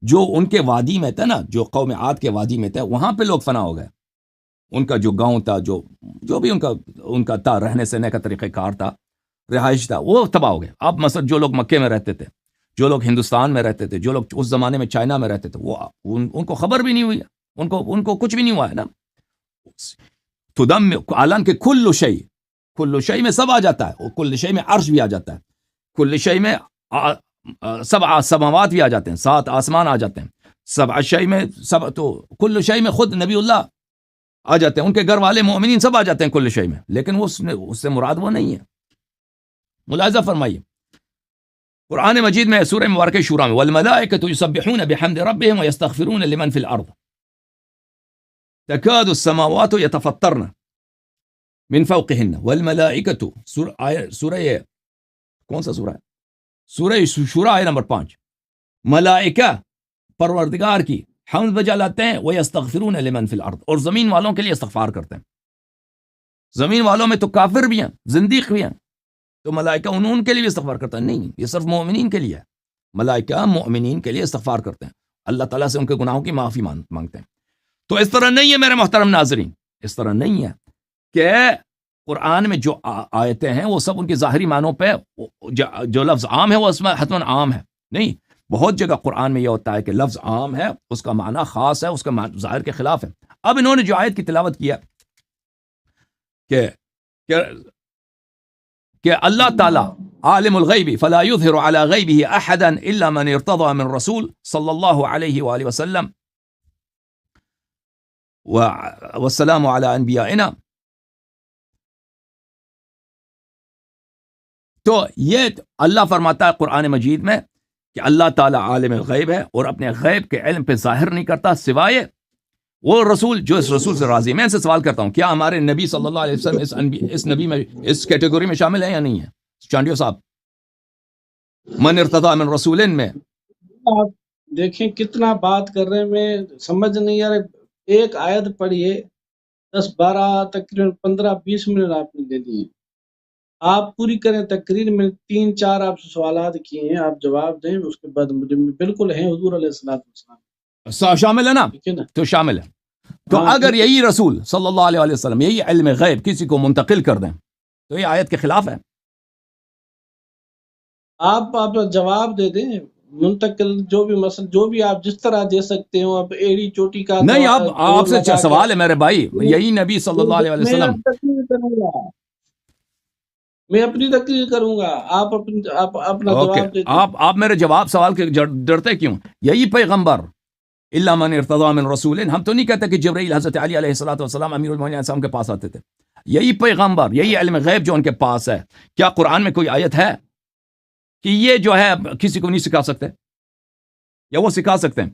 جو ان کے وادی میں تھے نا, جو قوم عاد کے وادی میں تھے, وہاں پہ لوگ فنا ہو گئے. ان کا جو گاؤں تھا, جو بھی ان کا تھا, رہنے سہنے کا طریقہ کار تھا, رہائش تھا, وہ تباہ ہو گئے. اب مثلا جو لوگ مکے میں رہتے تھے, جو لوگ ہندوستان میں رہتے تھے, جو لوگ اس زمانے میں چائنا میں رہتے تھے, وہ ان کو خبر بھی نہیں ہوئی, ان کو کچھ بھی نہیں ہوا ہے نا. عالم کے کل شیء میں سب آ جاتا ہے, اور کل شیء میں عرش بھی آ جاتا ہے, کل شیء میں 7 سماوات بھی آ جاتے ہیں, 7 آسمان آ جاتے ہیں, 7 شیء میں تو کل شیء میں خود نبی اللہ آ جاتے ہیں, ان کے گھر والے مومنین سب آ جاتے ہیں کل شیء میں, لیکن اس سے مراد وہ نہیں ہے. ملاحظہ فرمائیے قرآن مجید میں سورہ مبارکہ شورا میں والملائکۃ یسبحون بحمد ربهم ویستغفرون لمن فی الارض تکاد السماوات یتفطرن من فوقهن والملائکۃ, سورہ کون سا سورہ ہے؟ سورہ شورا آیہ نمبر 5. ملائکہ پروردگار کی حمد بجا لاتے ہیں, ویستغفرون لمن فی الارض, اور زمین والوں کے لیے استغفار کرتے ہیں. زمین والوں میں تو کافر بھی ہیں, زندیق بھی ہیں, تو ملائکہ ان کے لیے بھی استغفار کرتا ہے؟ نہیں، یہ صرف مومنین کے لیے ہے. ملائکہ مومنین کے لیے استغفار کرتے ہیں، اللہ تعالیٰ سے ان کے گناہوں کی معافی مانگتے ہیں. تو اس طرح نہیں ہے میرے محترم ناظرین، اس طرح نہیں ہے کہ قرآن میں جو آیتیں ہیں وہ سب ان کی ظاہری معنوں پہ جو لفظ عام ہے وہ اس میں حتماً عام ہے. نہیں، بہت جگہ قرآن میں یہ ہوتا ہے کہ لفظ عام ہے، اس کا معنی خاص ہے، اس کا ظاہر کے خلاف ہے. اب انہوں نے جو آیت کی تلاوت کیا کہ اللہ تعالیٰ عالم الغیب فلا یظہر علی غیبہ احدا الا من ارتضى من رسول صلی اللہ علیہ وآلہ وسلم والسلام علی انبیائنا. تو یہ اللہ فرماتا ہے قرآن مجید میں کہ اللہ تعالیٰ عالم الغیب ہے اور اپنے غیب کے علم پہ ظاہر نہیں کرتا سوائے وہ رسول جو اس رسول سے راضی ہے. میں ان سے سوال کرتا ہوں، کیا ہمارے نبی صلی اللہ علیہ وسلم اس نبی میں اس کیٹیگری میں شامل ہے یا نہیں ہے؟ چانڈیو صاحب، من ارتضی من رسول میں آپ دیکھیں کتنا بات کر رہے ہیں، میں سمجھ نہیں آ رہا. ایک آیت پڑھیے 10-12 تقریباً 15-20 منٹ آپ نے دے دیے. آپ پوری کریں تقریر میں 3-4 آپ سے سوالات کیے ہیں، آپ جواب دیں، اس کے بعد مجھے بالکل ہیں حضور علیہ السلام شامل ہے نا؟ ٹھیک ہے نا؟ تو شامل ہے. تو اگر یہی رسول صلی اللہ علیہ وسلم یہی علم غیب کسی کو منتقل کر دیں تو یہ آیت کے خلاف ہے. آپ جواب دے دیں، منتقل جو بھی مسئلہ جو بھی آپ جس طرح دے سکتے ہو. اب ایڑی چوٹی کا نہیں، اب آپ سے سوال ہے میرے بھائی، یہی نبی صلی اللہ علیہ وسلم. میں اپنی تقریر کروں گا، آپ اپنا جواب دیں. آپ میرے جواب سوال کے ڈرتے کیوں؟ یہی پیغمبر الا من ارتضى من رسول، ہم تو نہیں کہتے کہ جبرائیل حضرت علی علیہ الصلوۃ والسلام امیر المومنین علیہ السلام کے پاس آتے تھے. یہی پیغمبر، یہی علم غیب جو ان کے پاس ہے، کیا قرآن میں کوئی آیت ہے کہ یہ جو ہے کسی کو نہیں سکھا سکتے یا وہ سکھا سکتے ہیں؟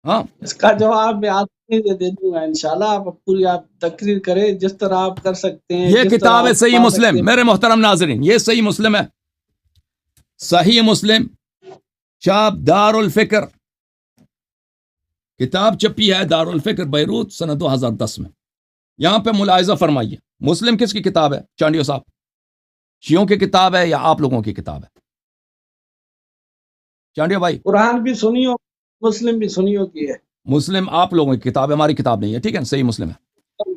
ہاں، اس کا جواب میں آپ کو دے دوں گا انشاءاللہ. آپ پوری آپ تقریر کریں جس طرح آپ کر سکتے ہیں. یہ کتاب ہے صحیح مسلم میرے محترم ناظرین، یہ صحیح مسلم ہے، صحیح مسلم چاپ دار الفکر، کتاب چھپی ہے دار الفکر بیروت سنہ 2010 میں. یہاں پہ ملاحظہ فرمائیے، مسلم کس کی کتاب ہے چانڈیو صاحب؟ شیعوں کی کتاب ہے یا آپ لوگوں کی کتاب ہے چانڈیو بھائی؟ قرآن بھی سنیو، مسلم بھی سنیو کی ہے. مسلم آپ لوگوں کی کتاب ہے، ہماری کتاب نہیں ہے، ٹھیک ہے، صحیح مسلم ہے.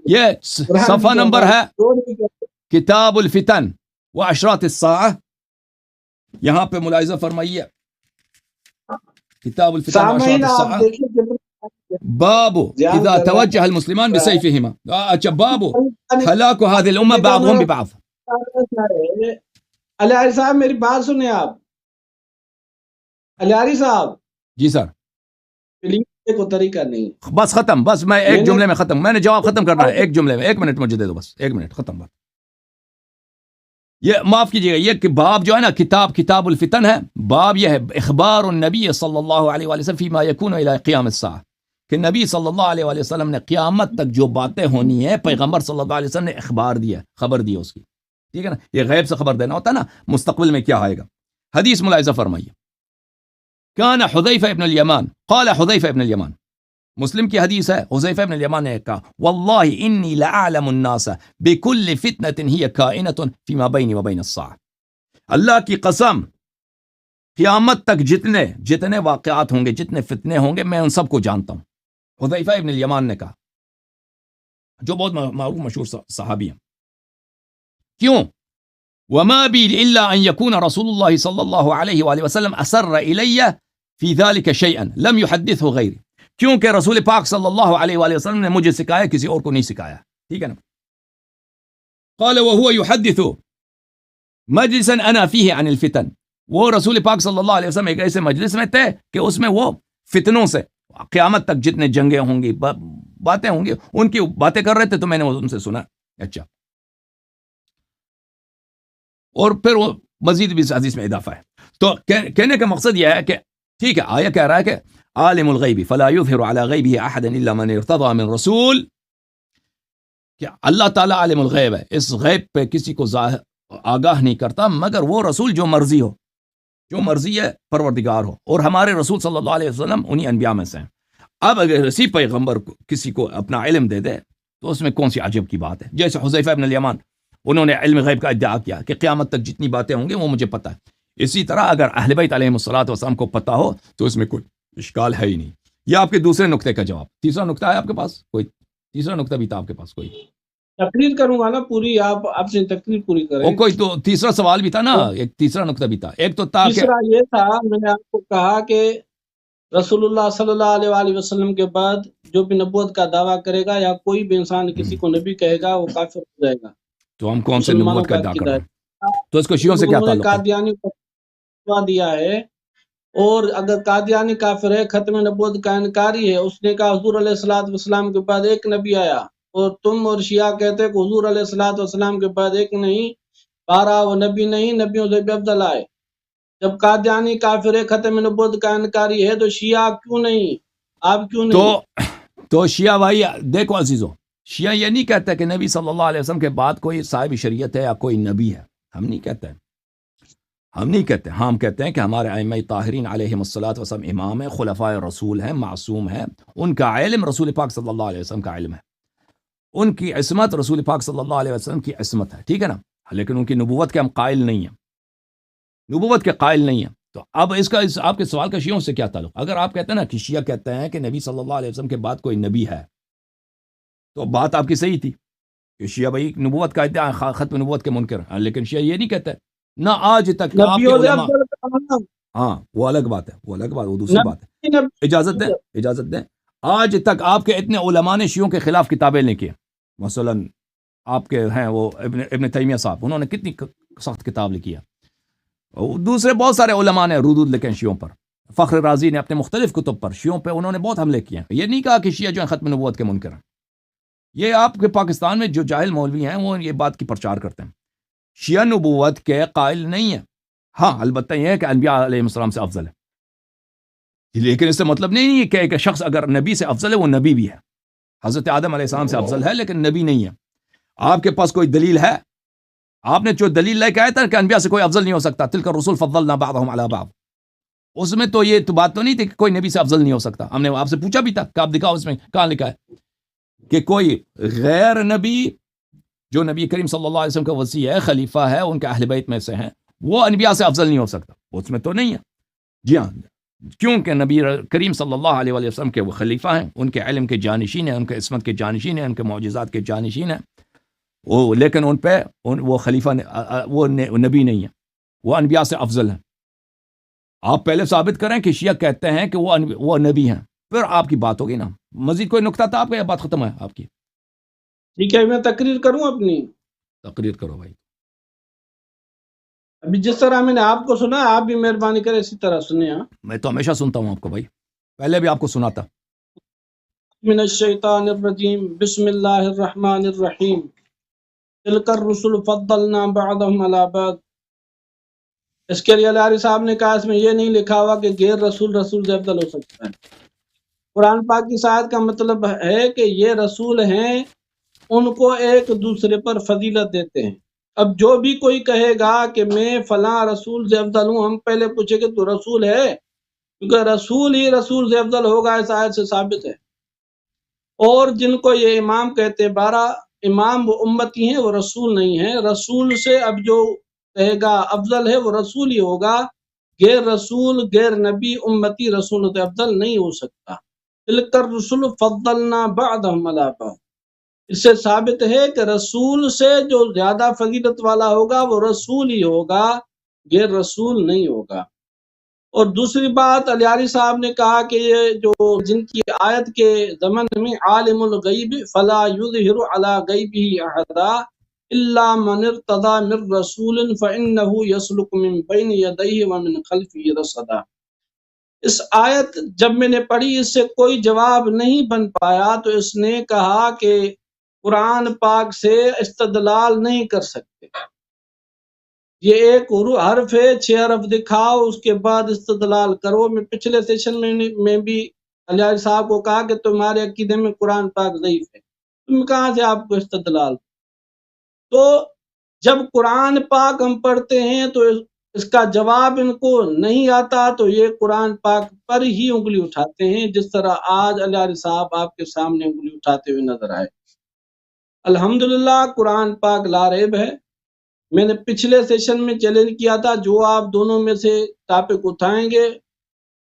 یہ صفحہ نمبر ہے کتاب الفتن و اشراط الساعہ. یہاں پہ ملاحظہ فرمائیے، کتاب الفتن و اشراط الساعہ، باب اذا توجہ المسلمان بسیفہما. اچھا، باب ہلاک هذه الامہ بعضهم ببعض. علیاری صاحب میری بات سنیں آپ. علیاری صاحب جی سر، پلیز کو طریقہ نہیں. بس ختم، بس میں ایک جملے میں ختم، میں نے جواب ختم کرنا ہے ایک جملے میں. 1 منٹ مجھے دے دو، بس 1 منٹ، ختم بات. یہ معاف کیجیے گا، یہ باب جو ہے نا کتاب الفتن ہے، باب یہ ہے اخبار النبی صلی اللہ علیہ وآلہ وسلم فیما یکون الی قیام الساعہ، کہ نبی صلی اللہ علیہ وآلہ وسلم نے قیامت تک جو باتیں ہونی ہے پیغمبر صلی اللہ علیہ وسلم نے اخبار دیا، خبر دی اس کی. ٹھیک ہے نا؟ یہ غیب سے خبر دینا ہوتا ہے نا، مستقبل میں کیا آئے گا. حدیث ملاحظہ فرمائیے، کان حذیفہ ابن الیمان، قال حذیفہ ابن الیمان، مسلم کی حدیث ہے، حذیفہ ابن الیمان نے کہا، واللہ انی لأعلم الناس بكل فتنة هي كائنة فيما بینی وبین الساعة. اللہ کی قسم، قیامت تک جتنے واقعات ہوں گے، جتنے فتنے ہوں گے، میں ان سب کو جانتا ہوں. حذیفہ ابن الیمان نے کہا، جو بہت معروف مشہور صحابی ہیں. کیوں؟ وما بی الا ان یکون رسول اللہ صلی اللہ علیہ وآلہ وسلم اسر الی فی ذلک شیئا لم یحدثه غیری. کیونکہ رسول پاک صلی اللہ علیہ وآلہ وسلم نے مجھے سکھایا، کسی اور کو نہیں سکھایا. ٹھیک ہے نا؟ قال وهو يحدث مجلسا انا فيه عن الفتن. وہ رسول پاک صلی اللہ علیہ وسلم ایک ایسے مجلس میں تھے کہ اس میں وہ فتنوں سے، قیامت تک جتنے جنگیں ہوں گی، باتیں ہوں گی، ان کی باتیں کر رہے تھے، تو میں نے ان سے سنا. اچھا، اور پھر وہ مزید بھی اس حدیث میں اضافہ ہے. تو کہنے کا مقصد یہ ہے کہ ٹھیک ہے، آیا کہہ رہا ہے کہ عالم الغیب فلا یظہر علی غیبہ احدا الا من ارتضی من رسول، کہ اللہ تعالیٰ عالم الغیب ہے، اس غیب پہ کسی کو آگاہ نہیں کرتا مگر وہ رسول جو مرضی ہو، جو مرضی ہے پروردگار ہو، اور ہمارے رسول صلی اللہ علیہ وسلم انہی انبیاء میں سے ہیں. اب اگر اسی پیغمبر کسی کو اپنا علم دے دے تو اس میں کون سی عجب کی بات ہے؟ جیسے حذیفہ ابن الیمان، انہوں نے علم غیب کا ادعا کیا کہ قیامت تک جتنی باتیں ہوں گی وہ مجھے پتہ ہے. اسی طرح اگر اہل بیت علیہم الصلوۃ والسلام کو پتہ ہو تو اس میں کوئی اشکال ہے ہی نہیں. یہ آپ کے دوسرے نقطے کا جواب. تیسرا نقطہ ہے آپ کے پاس کوئی؟ تیسرا نقطہ بھی تھا آپ کے پاس کوئی؟ تقریر کروں گا نا پوری، آپ سے تقریر پوری کریں. اور کوئی تو تیسرا سوال بھی تھا نا، ایک تیسرا نقطہ بھی تھا. ایک تو تھا کہ تیسرا یہ تھا، میں نے آپ کو کہا کہ رسول اللہ صلی اللہ علیہ وآلہ وسلم کے بعد جو بھی نبوت کا دعویٰ کرے گا یا کوئی بھی انسان کسی کو نبی کہے گا وہ کافر ہو جائے گا. تو ہم کون سے مسلمانوں نبوت کا کا ادعا کر عقیدہ رہے ہے. ہیں؟ تو اس کو شیعوں سے کیا انہوں نے تعلق ہے؟ قادیانی کو فتویٰ دیا ہے، اور اگر قادیانی کافر ہے، ختم نبوت کا انکاری ہے. اس نے کہا حضور علیہ الصلوۃ والسلام کے بعد ایک نبی آیا، اور تم اور شیعہ کہتے کہ حضور علیہ الصلوۃ والسلام کے بعد ایک نہیں 12 وہ نبی نہیں، نبیوں سے بھی افضل آئے. جب قادیانی کافر ہے، ختم نبوت کا انکاری ہے، تو شیعہ کیوں نہیں؟ آپ کیوں نہیں؟ تو شیعہ بھائی دیکھو عزیزو، شیعہ یہ نہیں کہتا کہ نبی صلی اللہ علیہ وسلم کے بعد کوئی صاحب شریعت ہے یا کوئی نبی ہے. ہم نہیں کہتے ہیں، ہم نہیں کہتے. ہم کہتے ہیں کہ ہمارے ائمہ طاہرین علیہم الصلوۃ والسلام امام ہیں، خلفائے رسول ہیں، معصوم ہیں. ان کا علم رسول پاک صلی اللہ علیہ وسلم کا علم ہے، ان کی عصمت رسول پاک صلی اللہ علیہ وسلم کی عصمت ہے، ٹھیک ہے نا. لیکن ان کی نبوت کے ہم قائل نہیں ہیں، نبوت کے قائل نہیں ہیں. تو اب اس آپ کے سوال کا شیعوں سے کیا تعلق؟ اگر آپ کہتے ہیں نا کہ شیعہ کہتے ہیں کہ نبی صلی اللہ علیہ وسلم کے بعد کوئی نبی ہے، تو بات آپ کی صحیح تھی کہ شیعہ بھائی نبوت کا ادعا ختم نبوت کے منکر ہیں. لیکن شیعہ یہ نہیں کہتے، نہ آج تک آپ کے نبیوں سے علماء. افضل کہاں؟ ہاں وہ الگ بات ہے، وہ الگ بات، وہ دوسری بات ہے. نبی اجازت دیں. آج تک آپ کے اتنے علماء نے شیعوں کے خلاف کتابیں لکھی. مثلا آپ کے ہیں وہ ابن تیمیہ صاحب، انہوں نے کتنی سخت کتاب لکھی ہے. دوسرے بہت سارے علماء نے ردود لکھے شیعوں پر. فخر رازی نے اپنے مختلف کتب پر شیعوں پہ انہوں نے بہت حملے کیے ہیں. یہ نہیں کہا کہ شیعہ جو ہیں ختم نبوت کے منکر ہیں. یہ آپ کے پاکستان میں جو جاہل مولوی ہیں وہ یہ بات کی پرچار کرتے ہیں. شیعہ نبوت کے قائل نہیں ہیں. ہاں البتہ یہ ہے کہ انبیاء علیہ السلام سے افضل ہے، لیکن اس سے مطلب نہیں ہے کہ ایک شخص اگر نبی سے افضل ہے وہ نبی بھی ہے. حضرت آدم علیہ السلام سے افضل ہے لیکن نبی نہیں ہے. آپ کے پاس کوئی دلیل ہے؟ آپ نے جو دلیل لے کے آیا تھا کہ انبیاء سے کوئی افضل نہیں ہو سکتا، تلک الرسل فضلنا بعضهم علی بعض، اس میں تو یہ تو بات تو نہیں تھی کہ کوئی نبی سے افضل نہیں ہو سکتا. ہم نے آپ سے پوچھا بھی تھا کہ آپ دکھاؤ اس میں کہاں لکھا ہے کہ کوئی غیر نبی جو نبی کریم صلی اللہ علیہ وسلم کا وصی ہے، خلیفہ ہے، ان کے اہل بیت میں سے ہیں، وہ انبیاء سے افضل نہیں ہو سکتا. اس میں تو نہیں ہے. جی ہاں، کیونکہ نبی کریم صلی اللہ علیہ وسلم کے وہ خلیفہ ہیں، ان کے علم کے جانشین ہیں، ان کے عصمت کے جانشین ہیں، ان کے معجزات کے جانشین ہیں. لیکن ان پہ وہ خلیفہ وہ نبی نہیں ہے، وہ انبیاء سے افضل ہیں. آپ پہلے ثابت کریں کہ شیعہ کہتے ہیں کہ وہ نبی ہیں، پھر آپ کی بات ہوگی نا. مزید کوئی نقطہ تھا آپ کا یا بات ختم ہے آپ کی؟ ٹھیک ہے، میں تقریر کروں اپنی. تقریر کرو بھائی. ابھی جس طرح میں نے آپ کو سنا، آپ بھی مہربانی کریں اسی طرح سنیں. میں تو ہمیشہ سنتا ہوں آپ کو بھائی، پہلے بھی آپ کو سنا تھا. من الشیطان الرجیم، بسم اللہ الرحمن الرحیم. تلک الرسل فضلنا بعضهم علی بعض. اس کے لیے لاری صاحب نے کہا اس میں یہ نہیں لکھا ہوا کہ غیر رسول سے افضل ہو سکتا ہے. قرآن پاک کی آیت کا مطلب ہے کہ یہ رسول ہیں، ان کو ایک دوسرے پر فضیلت دیتے ہیں. اب جو بھی کوئی کہے گا کہ میں فلاں رسول سے افضل ہوں، ہم پہلے پوچھے کہ تو رسول ہے، کیونکہ رسول ہی رسول سے افضل ہوگا، اس آیت سے ثابت ہے. اور جن کو یہ امام کہتے 12 امام وہ امتی ہیں، وہ رسول نہیں ہیں. رسول سے اب جو کہے گا افضل ہے وہ رسول ہی ہوگا، غیر رسول، غیر نبی، امتی رسول سے افضل نہیں ہو سکتا. تلک الرسل فضلنا بعضهم علی بعض. اس سے ثابت ہے کہ رسول سے جو زیادہ فضیلت والا ہوگا وہ رسول ہی ہوگا، غیر رسول نہیں ہوگا. اور دوسری بات، علیاری صاحب نے کہا کہ یہ جو جن کی آیت کے ضمن میں عالم الغیب فلا یظہر علی غیبہ احدا الا من ارتضی من رسول فانہ یسلک من بین یدیہ ومن خلفہ رصدا. اس آیت جب میں نے پڑھی، اس سے کوئی جواب نہیں بن پایا، تو اس نے کہا کہ قرآن پاک سے استدلال نہیں کر سکتے. یہ ایک حرف ہے، 6 حرف دکھاؤ، اس کے بعد استدلال کرو. میں پچھلے سیشن میں بھی علیہ صاحب کو کہا کہ تمہارے عقیدے میں قرآن پاک ضعیف ہے، تم کہاں سے آپ کو استدلال؟ تو جب قرآن پاک ہم پڑھتے ہیں تو اس کا جواب ان کو نہیں آتا، تو یہ قرآن پاک پر ہی انگلی اٹھاتے ہیں، جس طرح آج علیہ صاحب آپ کے سامنے انگلی اٹھاتے ہوئے نظر آئے. الحمدللہ قرآن پاک لا ریب ہے۔ میں نے پچھلے سیشن میں چیلنج کیا تھا، جو آپ دونوں میں سے ٹاپک اٹھائیں گے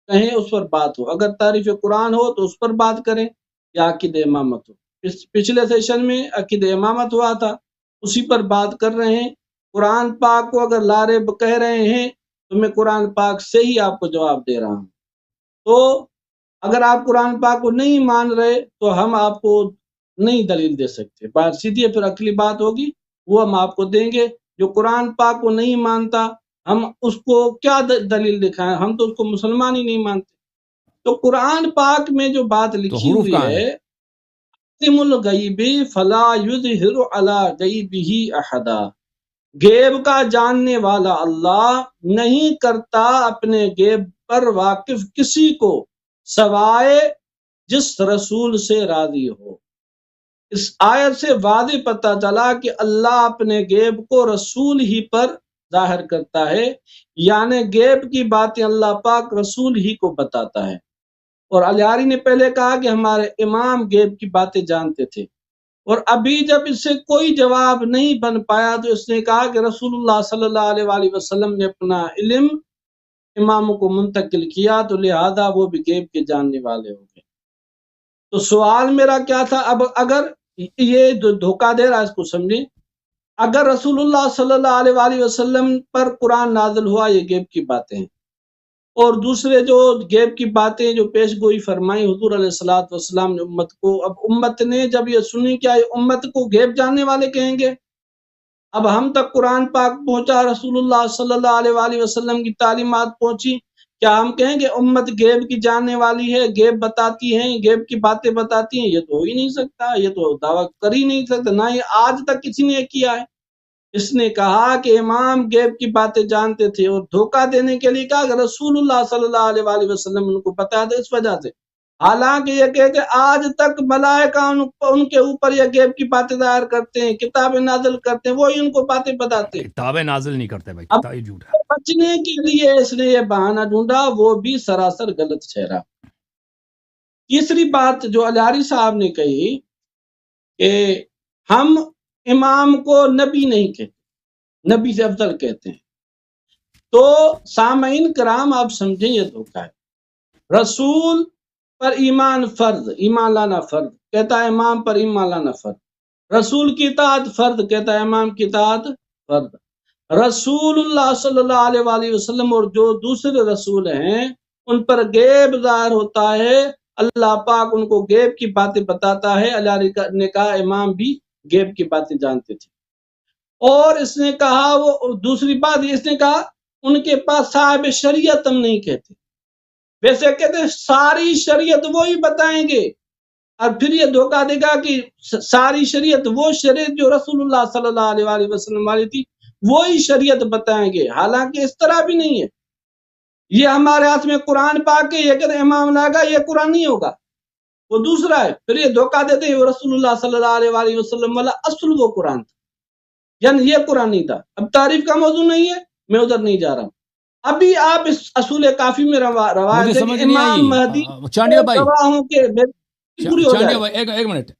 کہیں اس پر بات ہو، اگر تعریف قرآن ہو تو اس پر بات کریں یا عقید امامت ہو۔ پچھلے سیشن میں عقید امامت ہوا تھا، اسی پر بات کر رہے ہیں۔ قرآن پاک کو اگر لا ریب کہہ رہے ہیں تو میں قرآن پاک سے ہی آپ کو جواب دے رہا ہوں۔ تو اگر آپ قرآن پاک کو نہیں مان رہے تو ہم آپ کو نہیں دلیل دے سکتے، بات سیدھی ہے، پھر اگلی بات ہوگی وہ ہم آپ کو دیں گے۔ جو قرآن پاک کو نہیں مانتا ہم اس کو کیا دلیل دکھائیں، ہم تو اس کو مسلمان ہی نہیں مانتے۔ تو قرآن پاک میں جو بات تو لکھی حروف ہوئی کہاں ہیں؟ ہے، عالم الغیب فلا یظہر علی غیبہ احدا، غیب کا جاننے والا اللہ نہیں کرتا اپنے غیب پر واقف کسی کو سوائے جس رسول سے راضی ہو۔ اس آیت سے واضح پتہ چلا کہ اللہ اپنے غیب کو رسول ہی پر ظاہر کرتا ہے، یعنی غیب کی باتیں اللہ پاک رسول ہی کو بتاتا ہے۔ اور الیاری نے پہلے کہا کہ ہمارے امام غیب کی باتیں جانتے تھے، اور ابھی جب اس سے کوئی جواب نہیں بن پایا تو اس نے کہا کہ رسول اللہ صلی اللہ علیہ وآلہ وسلم نے اپنا علم اماموں کو منتقل کیا، تو لہذا وہ بھی غیب کے جاننے والے ہو گئے۔ تو سوال میرا کیا تھا، اب اگر یہ جو دھوکہ دے رہا ہے اس کو سمجھیں، اگر رسول اللہ صلی اللہ علیہ وآلہ وسلم پر قرآن نازل ہوا یہ غیب کی باتیں ہیں، اور دوسرے جو غیب کی باتیں جو پیش گوئی فرمائی حضور علیہ الصلوۃ والسلام نے امت کو، اب امت نے جب یہ سنی کیا یہ امت کو غیب جاننے والے کہیں گے؟ اب ہم تک قرآن پاک پہنچا، رسول اللہ صلی اللہ علیہ وآلہ وسلم کی تعلیمات پہنچی، کیا ہم کہیں گے امت غیب کی جاننے والی ہے، غیب بتاتی ہیں، غیب کی باتیں بتاتی ہیں؟ یہ تو ہو ہی نہیں سکتا، یہ تو دعویٰ کر ہی نہیں سکتا، نہ یہ آج تک کسی نے کیا ہے۔ اس نے کہا کہ امام غیب کی باتیں جانتے تھے، اور دھوکہ دینے کے لیے کہا کہ رسول اللہ صلی اللہ علیہ وآلہ وسلم ان کو بتا دے، اس وجہ سے، حالانکہ یہ کہتے آج تک ملائکہ ان کے اوپر یہ غیب کی باتیں ظاہر کرتے ہیں، کتابیں نازل کرتے ہیں، وہی ان کو باتیں بتاتے ہیں۔ کتابیں نازل نہیں کرتے بھائی، اب کتاب یہ جھوٹ ہے۔ بچنے کے لیے اس نے یہ بہانہ ڈھونڈا، وہ بھی سراسر غلط ٹھہرا۔ تیسری بات جو الیاری صاحب نے کہی کہ ہم امام کو نبی نہیں کہتے، نبی سے افضل کہتے ہیں، تو سامعین کرام آپ سمجھیں یہ دھوکہ ہے۔ رسول پر ایمان فرض، ایمان لانا فرض، کہتا ہے امام پر ایمان لانا فرض۔ رسول کی اطاعت فرض، کہتا ہے امام کی اطاعت فرض۔ رسول اللہ صلی اللہ علیہ وآلہ وسلم اور جو دوسرے رسول ہیں ان پر غیب ظاہر ہوتا ہے، اللہ پاک ان کو غیب کی باتیں بتاتا ہے۔ اللہ نے کہا امام بھی غیب کی باتیں جانتے تھے، اور اس نے کہا وہ دوسری بات اس نے کہا ان کے پاس صاحب شریعت ہم نہیں کہتے، ویسے کہتے ساری شریعت وہی بتائیں گے، اور پھر یہ دھوکہ دے گا کہ ساری شریعت وہ شریعت جو رسول اللہ صلی اللہ علیہ وآلہ وسلم والی تھی وہی شریعت بتائیں گے، حالانکہ اس طرح بھی نہیں ہے۔ یہ ہمارے ہاتھ میں قرآن پاک ہے، یہ کہتے امام لاگا یہ قرآن نہیں ہوگا، وہ دوسرا ہے۔ پھر یہ دھوکہ دیتے ہیں رسول اللہ صلی اللہ علیہ وآلہ وسلم والا اصل وہ قرآن تھا، یعنی یہ قرآن نہیں تھا۔ اب تعریف کا موضوع نہیں ہے، میں ادھر نہیں جا رہا ہوں۔ ابھی آپ اس اصول کافی میں روایت مجھے ہے سمجھ کہ نہیں امام آئی مہدی چانڈیا بھائی، گواہوں کے پوری ہو چانڈیا جائے۔ بھائی ایک منٹ،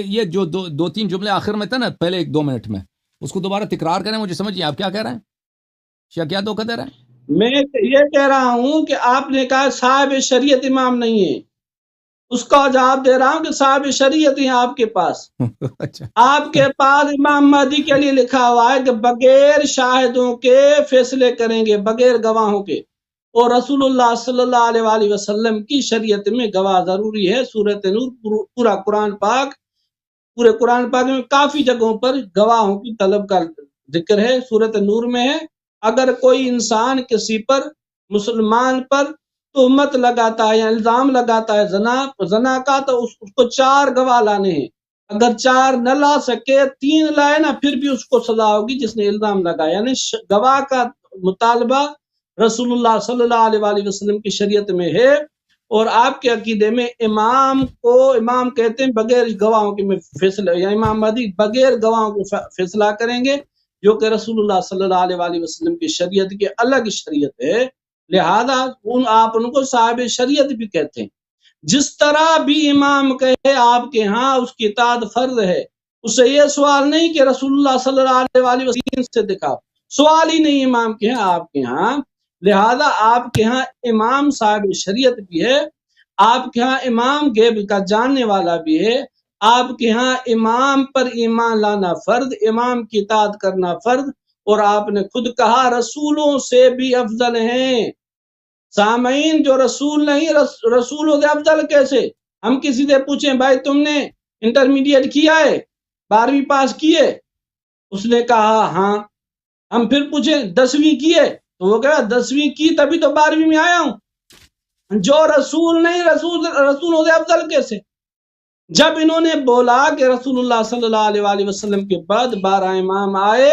یہ جو دو تین جملے آخر میں تھے نا پہلے 1-2 منٹ میں، اس کو دوبارہ تکرار کریں، مجھے سمجھیے آپ کیا کہہ رہے ہیں، کیا دھوکہ دے رہے ہیں؟ میں یہ کہہ رہا ہوں کہ آپ نے کہا صاحب شریعت امام نہیں ہے، اس کا جواب دے رہا ہوں کہ صاحب شریعت ہیں آپ کے پاس۔ اچھا، آپ کے پاس امام مہدی کے لیے لکھا ہوا ہے کہ بغیر شاہدوں کے فیصلے کریں گے، بغیر گواہوں کے، اور رسول اللہ صلی اللہ علیہ وآلہ وسلم کی شریعت میں گواہ ضروری ہے۔ سورۃ نور پورے قرآن پاک میں کافی جگہوں پر گواہوں کی طلب کا ذکر ہے۔ سورۃ نور میں ہے اگر کوئی انسان کسی پر مسلمان پر تہمت لگاتا ہے یا الزام لگاتا ہے زنا کا، تو اس کو 4 گواہ لانے ہیں، اگر 4 نہ لا سکے 3 لائے نا پھر بھی اس کو سزا ہوگی جس نے الزام لگایا، یعنی گواہ کا مطالبہ رسول اللہ صلی اللہ علیہ وآلہ وسلم کی شریعت میں ہے۔ اور آپ کے عقیدے میں امام کہتے ہیں بغیر گواہوں کے میں فیصلہ، یا امام مہدی بغیر گواہوں کے فیصلہ کریں گے، جو کہ رسول اللہ صلی اللہ علیہ وآلہ وسلم کی شریعت کی الگ شریعت ہے، لہذا آپ ان کو صاحب شریعت بھی کہتے ہیں۔ جس طرح بھی امام کہے آپ کے ہاں اس کی اطاعت فرض ہے، اس سے یہ سوال نہیں کہ رسول اللہ صلی اللہ علیہ وسلم سے دکھاؤ، سوال ہی نہیں امام کے ہیں آپ کے ہاں، لہذا آپ کے ہاں امام صاحب شریعت بھی ہے، آپ کے ہاں امام غیب کا جاننے والا بھی ہے، آپ کے ہاں امام پر ایمان لانا فرض، امام کی اطاعت کرنا فرض، اور آپ نے خود کہا رسولوں سے بھی افضل ہیں۔ سامعین، جو رسول نہیں رسولوں سے افضل کیسے؟ ہم کسی سے پوچھیں بھائی تم نے انٹرمیڈیٹ کیا ہے، 12ویں پاس کیے؟ اس نے کہا ہاں۔ ہم پھر پوچھیں 10ویں کیے؟ تو وہ کہا 10ویں کی تبھی تو 12ویں میں آیا ہوں۔ جو رسول نہیں رسولوں سے افضل کیسے؟ جب انہوں نے بولا کہ رسول اللہ صلی اللہ علیہ وسلم کے بعد 12 امام آئے،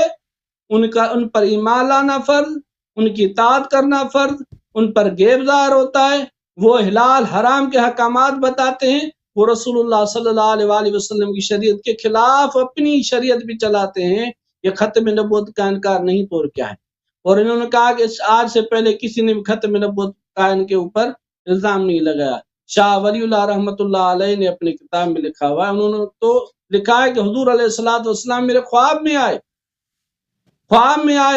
ان پر ایمان لانا فرض، ان کی اطاعت کرنا فرض، ان پر غیب ظاہر ہوتا ہے، وہ حلال حرام کے حکامات بتاتے ہیں، وہ رسول اللہ صلی اللہ علیہ وسلم کی شریعت کے خلاف اپنی شریعت بھی چلاتے ہیں، یہ ختم نبوت کا انکار نہیں تو اور کیا ہے؟ اور انہوں نے کہا کہ آج سے پہلے کسی نے بھی ختم نبوت کا ان کے اوپر الزام نہیں لگایا۔ شاہ ولی اللہ رحمۃ اللہ علیہ نے اپنی کتاب میں لکھا ہوا ہے، انہوں نے تو لکھا ہے کہ حضور علیہ الصلوۃ والسلام میرے خواب میں آئے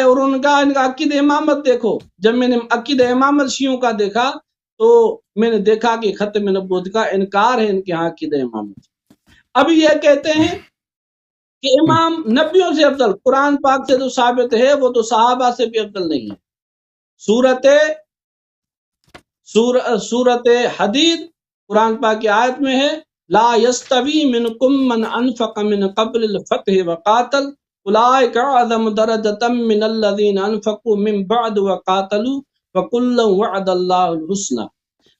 اور ان کا عقید امامت دیکھو۔ جب میں نے عقید امامت شیعوں کا دیکھا تو میں نے دیکھا کہ ختم نبوت کا انکار ہے ان کے ہاں عقید امامت۔ اب یہ کہتے ہیں کہ امام نبیوں سے افضل، قرآن پاک سے جو ثابت ہے وہ تو صحابہ سے بھی افضل نہیں ہے۔ سورت حدید قرآن پاک کی آیت میں ہے لا یستوی منکم من انفق من قبل الفتح وقاتل اولئک اعظم درجة من الذین انفقوا من بعد وقاتلوا وکلا وعد اللہ الحسنى۔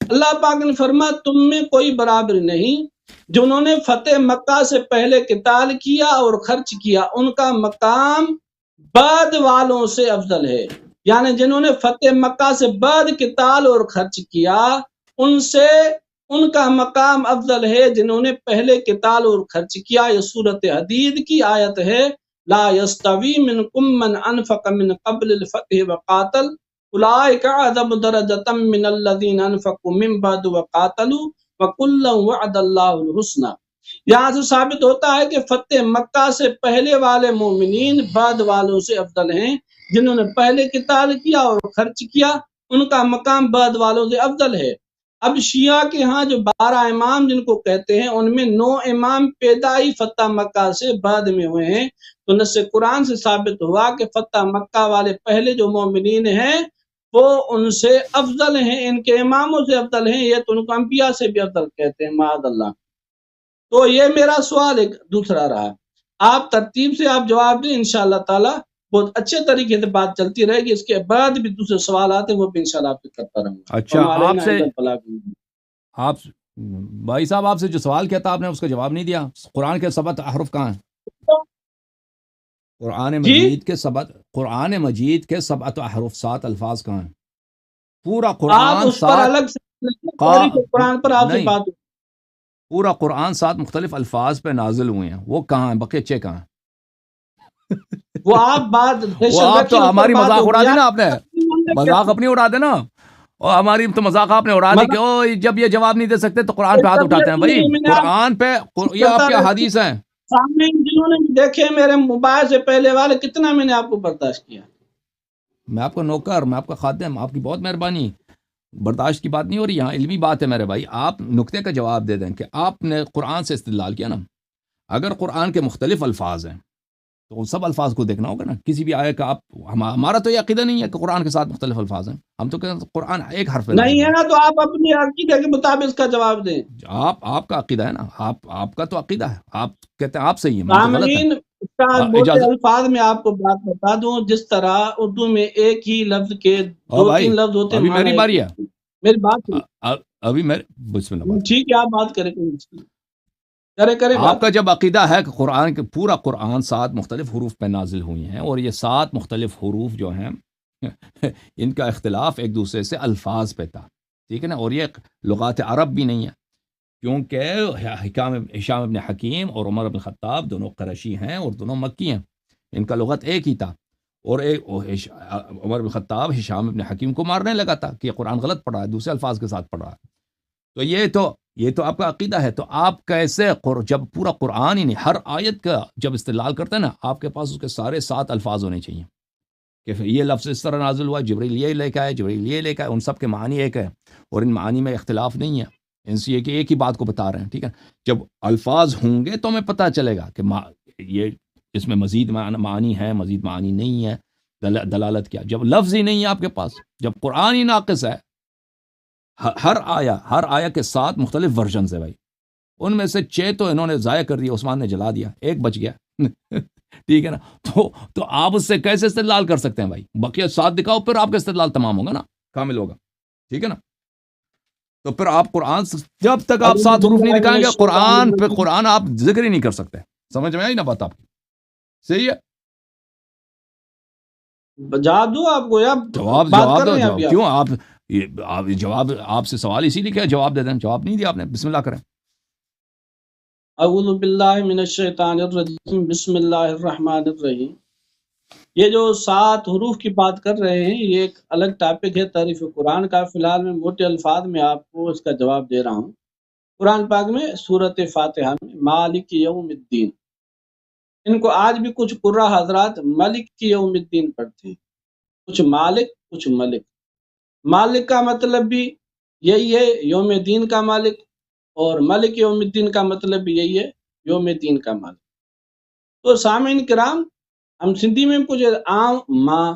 اللہ پاک نے فرمایا تم میں کوئی برابری نہیں، جنہوں نے فتح مکہ سے پہلے قتال کیا اور خرچ کیا ان کا مقام بعد والوں سے افضل ہے، یعنی جنہوں نے فتح مکہ سے بعد قتال اور خرچ کیا ان کا مقام افضل ہے جنہوں نے پہلے قتال اور خرچ کیا۔ یہ سورت حدید کی آیت ہے لا یستوی منکم من انفق من قبل الفتح وقاتل اولئک اعظم درجة من الذین انفقوا من بعد وقاتلوا وکلا وعد اللہ الحسنى۔ یہاں سے ثابت ہوتا ہے کہ فتح مکہ سے پہلے والے مومنین بعد والوں سے افضل ہیں، جنہوں نے پہلے قتال کیا اور خرچ کیا ان کا مقام بعد والوں سے افضل ہے۔ اب شیعہ کے ہاں جو 12 امام جن کو کہتے ہیں ان میں 9 امام پیدائی فتح مکہ سے بعد میں ہوئے ہیں، تو نص قرآن سے ثابت ہوا کہ فتح مکہ والے پہلے جو مومنین ہیں وہ ان سے افضل ہیں، ان کے اماموں سے افضل ہیں، یہ تو ان کو انبیاء سے بھی افضل کہتے ہیں معاذ اللہ۔ تو یہ میرا سوال ایک دوسرا رہا، آپ ترتیب سے آپ جواب دیں، انشاءاللہ تعالی بہت اچھے طریقے سے بات چلتی رہے گی، اس کے بعد بھی دوسرے سوال آتے ہیں وہ بھی انشاءاللہ آپ سے کرتا رہوں گا۔ اچھا، آپ بھائی صاحب آپ سے جو سوال کیا تھا آپ نے اس کا جواب نہیں دیا۔ قرآن کے 7 احرف کہاں ہیں؟ قرآن مجید کے 7 احرف 7 الفاظ کہاں ہیں؟ پورا قرآن پورا قرآن 7 مختلف الفاظ پہ نازل ہوئے ہیں، وہ کہاں ہیں؟ بقیچے کہاں ہیں؟ وہ آپ تو ہماری مذاق اڑا دی نا، آپ نے مذاق اپنی اڑا دے نا، اور ہماری تو مذاق آپ نے اڑا دی کہ جب یہ جواب نہیں دے سکتے تو قرآن پہ ہاتھ اٹھاتے ہیں۔ بھائی قرآن پہ یہ آپ کیا حدیث ہیں؟ جنہوں نے دیکھے میرے موبائل سے پہلے والے، کتنا میں نے آپ کو برداشت کیا؟ میں آپ کا نوکر، میں آپ کا خادم، آپ کی بہت مہربانی، برداشت کی بات نہیں ہو رہی، یہاں علمی بات ہے میرے بھائی۔ آپ نقطے کا جواب دے دیں کہ آپ نے قرآن سے استدلال کیا نا، اگر قرآن کے مختلف الفاظ ہیں تو سب الفاظ کو دیکھنا ہوگا نا، کسی بھی آیت کا آپ ہمارا تو یہ عقیدہ نہیں ہے کہ قرآن کے 7 مختلف الفاز ہیں، ہم تو کہتے ہیں قرآن ایک حرف نہیں ہے نا، تو آپ اپنی عقیدہ کے مطابق اس کا جواب دیں۔ آپ کا عقیدہ ہے نا، آپ کا تو عقیدہ ہے، آپ کہتے ہیں آپ صحیح ہے، الفاظ میں آپ کو بات بتا دوں، جس طرح اردو میں ایک ہی لفظ کے 2-3 لفظ ہوتے ہیں۔ ابھی میری باری ہے، میری بات ابھی بسم اللہ، ٹھیک ہے آپ بات کریں، کریں آپ کا جب عقیدہ ہے کہ قرآن کے پورا قرآن 7 مختلف حروف پہ نازل ہوئی ہیں، اور یہ 7 مختلف حروف جو ہیں ان کا اختلاف ایک دوسرے سے الفاظ پہ تھا، ٹھیک ہے نا، اور یہ لغات عرب بھی نہیں ہے، کیونکہ ہشام ابن حکیم اور عمر بن خطاب دونوں قریشی ہیں اور دونوں مکی ہیں، ان کا لغت ایک ہی تھا، اور عمر بن خطاب ہشام ابن حکیم کو مارنے لگا تھا کہ یہ قرآن غلط پڑھ رہا ہے، دوسرے الفاظ کے ساتھ پڑھ رہا ہے۔ تو یہ تو یہ تو آپ کا عقیدہ ہے. تو آپ کیسے جب پورا قرآن ہی نہیں، ہر آیت کا جب استدلال کرتے ہیں نا، آپ کے پاس اس کے سارے 7 الفاظ ہونے چاہیے کہ یہ لفظ اس طرح نازل ہوا، جبریل یہ لے کے آئے، جبریل یہ لے کے آئے، ان سب کے معنی ایک ہے اور ان معانی میں اختلاف نہیں ہے. ان سے یہ کہ ایک ہی بات کو بتا رہے ہیں. ٹھیک ہے، جب الفاظ ہوں گے تو ہمیں پتہ چلے گا کہ یہ اس میں مزید معنی ہے، مزید معنی نہیں ہے، دلالت کیا. جب لفظ ہی نہیں ہے آپ کے پاس، جب قرآن ہی ناقص ہے، ہر آیا کے 7 مختلف ورژنز ہے بھائی. ان میں سے 6 تو انہوں نے ضائع کر دیا، عثمان نے جلا دیا، ایک بچ گیا. ٹھیک ہے نا. تو آپ اس سے کیسے استدلال کر سکتے ہیں بھائی؟ بقیہ 7 دکھاؤ، پھر آپ کا استدلال تمام ہوگا نا، کامل ہوگا. ٹھیک ہے نا. تو پھر آپ قرآن جب تک آپ 7 حروف نہیں دکھائیں گے، قرآن آپ ذکر ہی نہیں کر سکتے. سمجھ میں آئی نا بات آپ کی؟ صحیح ہے. جواب دو آپ کو، یا جواب دو. کیوں آپ جواب، آپ سے سوال اسی لیے کیا جواب دے دیں. جواب نہیں دیا آپ نے. بسم اللہ کریں. اعوذ باللہ من الشیطان الرجیم، بسم اللہ الرحمن الرحیم. یہ جو 7 حروف کی بات کر رہے ہیں، یہ ایک الگ ٹاپک ہے تعریف قرآن کا. فی الحال میں موٹے الفاظ میں آپ کو اس کا جواب دے رہا ہوں. قرآن پاک میں سورۃ فاتحہ میں مالک یوم الدین، ان کو آج بھی کچھ قراء حضرات ملک یوم الدین پڑھتے ہیں. کچھ مالک، کچھ ملک. مالک کا مطلب بھی یہی ہے، یوم دین کا مالک، اور ملک یوم الدین کا مطلب بھی یہی ہے، یوم دین کا مالک. تو سامعین کرام، ہم سندھی میں کچھ عام ماں،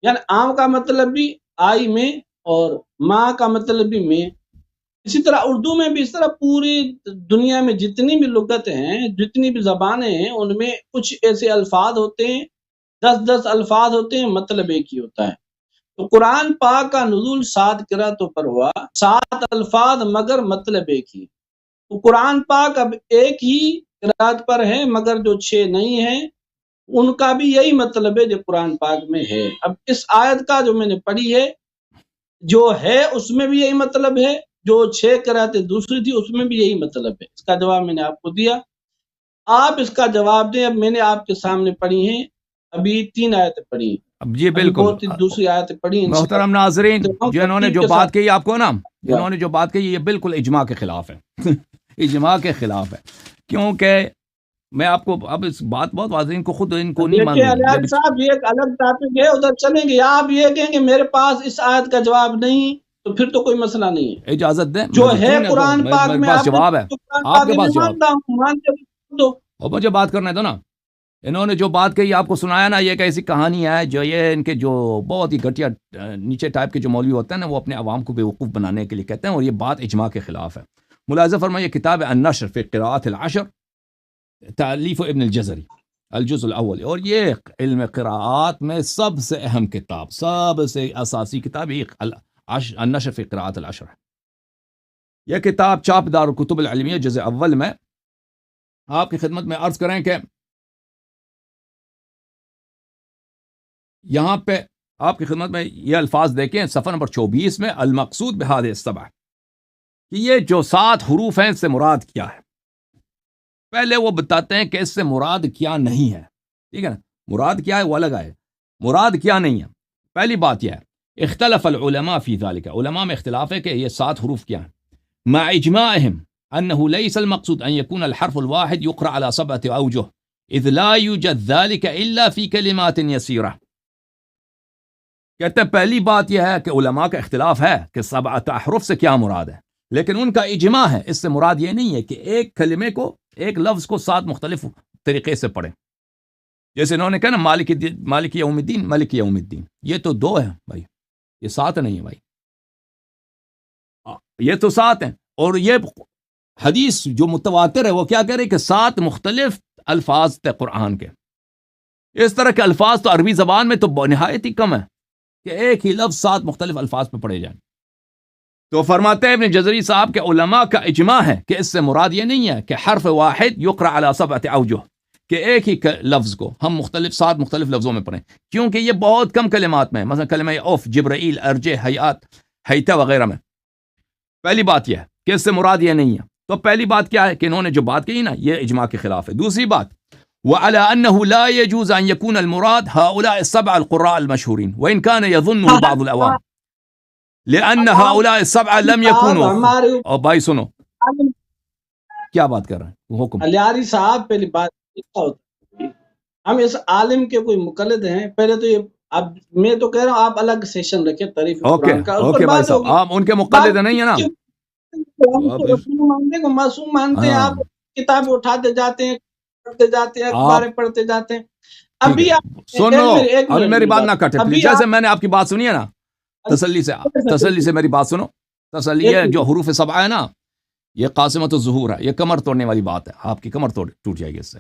یعنی عام کا مطلب بھی آئی میں، اور ماں کا مطلب بھی میں. اسی طرح اردو میں بھی اس طرح پوری دنیا میں جتنی بھی لغت ہیں، جتنی بھی زبانیں ہیں، ان میں کچھ ایسے الفاظ ہوتے ہیں، 10 الفاظ ہوتے ہیں، مطلب ایک ہی ہوتا ہے. تو قرآن پاک کا نزول 7 قرأتوں پر ہوا، 7 الفاظ مگر مطلب ایک ہی. تو قرآن پاک اب ایک ہی قرأت پر ہے، مگر جو 6 نہیں ہیں ان کا بھی یہی مطلب ہے جو قرآن پاک میں ہے. اب اس آیت کا جو میں نے پڑھی ہے، جو ہے اس میں بھی یہی مطلب ہے، جو 6 قرأتیں دوسری تھی اس میں بھی یہی مطلب ہے. اس کا جواب میں نے آپ کو دیا، آپ اس کا جواب دیں. اب میں نے آپ کے سامنے پڑھی ہیں، ابھی 3 آیتیں پڑھی ہیں. اب جی بالکل دوسری آیتیں پڑھی ہیں. محترم ناظرین، جو انہوں نے جو بات کہی آپ کو نا، انہوں نے جو بات کہی یہ بالکل اجماع کے خلاف ہے. اجماع کے خلاف ہے، کیونکہ میں آپ کو اب اس بات بہت واضح، ان کو خود ان کو نہیں معلوم صاحب، یہ ایک الگ ٹاپک ہے، ادھر چلیں گے. آپ یہ کہیں کہ میرے پاس اس آیت کا جواب نہیں، تو پھر تو کوئی مسئلہ نہیں ہے. اجازت دیں، جو ہے قرآن پاک میں، آپ جواب ہے، آپ کے پاس جواب دو اور مجھے بات کرنے دو نا. انہوں نے جو بات کہی آپ کو سنایا نا، یہ ایک ایسی کہانی ہے جو یہ ان کے جو بہت ہی گھٹیا نیچے ٹائپ کے جو مولوی ہوتے ہیں نا، وہ اپنے عوام کو بیوقوف بنانے کے لیے کہتے ہیں، اور یہ بات اجماع کے خلاف ہے. ملاحظہ فرمائیے، کتاب النشر فی قراءات العشر، تالیف ابن الجزری، الجزء الاول، اور یہ علم قراءات میں سب سے اہم کتاب، سب سے اساسی کتاب یہ النشر فی قراءات العشر ہے. یہ کتاب چاپ دار الکتب العلمیہ جزء اول میں. آپ کی خدمت میں عرض کریں کہ یہاں پہ آپ کی خدمت میں یہ الفاظ دیکھیں، صفحہ نمبر 24 میں، المقصود بہذه السبع، کہ یہ جو 7 حروف ہیں اس سے مراد کیا ہے. پہلے وہ بتاتے ہیں کہ اس سے مراد کیا نہیں ہے. ٹھیک ہے نا، مراد کیا ہے وہ الگ ہے، مراد کیا نہیں ہے. پہلی بات یہ ہے، اختلف العلماء فی ذلك، علماء میں اختلاف ہے کہ یہ 7 حروف کیا ہیں. مع اجماعهم انه ليس المقصود ان يكون الحرف الواحد يقرأ على 7 اوجه اذ لا يوجد ذلك الا في كلمات يسيرة. کہتے ہیں پہلی بات یہ ہے کہ علماء کا اختلاف ہے کہ 7 احرف سے کیا مراد ہے، لیکن ان کا اجماع ہے اس سے مراد یہ نہیں ہے کہ ایک کلمے کو، ایک لفظ کو 7 مختلف طریقے سے پڑھیں. جیسے انہوں نے کہا نا مالک یوم الدین، ملک یوم الدین، یہ تو 2 ہے بھائی، یہ 7 نہیں ہے بھائی، یہ تو 7 ہیں. اور یہ حدیث جو متواتر ہے وہ کیا کہہ رہے کہ 7 مختلف الفاظ تھے قرآن کے. اس طرح کے الفاظ تو عربی زبان میں تو نہایت ہی کم ہے کہ ایک ہی لفظ 7 مختلف الفاظ پہ پڑھے جائیں. تو فرماتے ہیں ابن جزری صاحب کہ علماء کا اجماع ہے کہ اس سے مراد یہ نہیں ہے کہ حرف واحد یقرأ علی 7 اوجہ، کہ ایک ہی لفظ کو ہم 7 مختلف لفظوں میں پڑھیں، کیونکہ یہ بہت کم کلمات میں، مثلا کلمہ اوف، جبرائیل، ارجے، حیات، حیتہ وغیرہ میں. پہلی بات یہ ہے کہ اس سے مراد یہ نہیں ہے. تو پہلی بات کیا ہے کہ انہوں نے جو بات کہی نا، یہ اجماع کے خلاف ہے. دوسری بات، وعلى أنه لا يجوز أن يكون المراد هؤلاء 7 القراء المشهورين وإن كان يظنه بعض العوام، لأن هؤلاء 7 لم يكونوا، اور بھائی سنو، کیا بات کر رہے ہیں؟ حکم الیاری صاحب پہلی بات کیا ہوتا ہے، ہم اس عالم کے کوئی مقلد ہیں. پہلے تو یہ اب میں تو کہہ رہا ہوں آپ الگ سیشن رکھیں تعریف اوکے قرآن کا، اس پر اوکے بھائی بات صاحب، ہوگی. آپ ان کے بات مقلد نہیں ہیں نا؟ ہم آپ تو رسول مانتے ہیں، معصوم مانتے ہیں. ہاں آپ کتابیں اٹھاتے جاتے ہیں، پڑھتے جاتے ہیں، آپ اخباریں پڑھتے جاتے ہیں. ٹھیک ہے، ابھی آپ سن لو، ایک ابھی منٹ میری میری بات بات، نہ کٹے پلیز. ابھی جیسے آپ میں نے آپ کی بات سنی ہے نا، تسلی سے میری بات سنو. تسلی ایک ہے جو منٹ. حروف سبعہ ہے نا، یہ قاسمت الظہور ہے، یہ کمر توڑنے والی بات ہے. آپ کی کمر ٹوٹ جائے گی اس سے.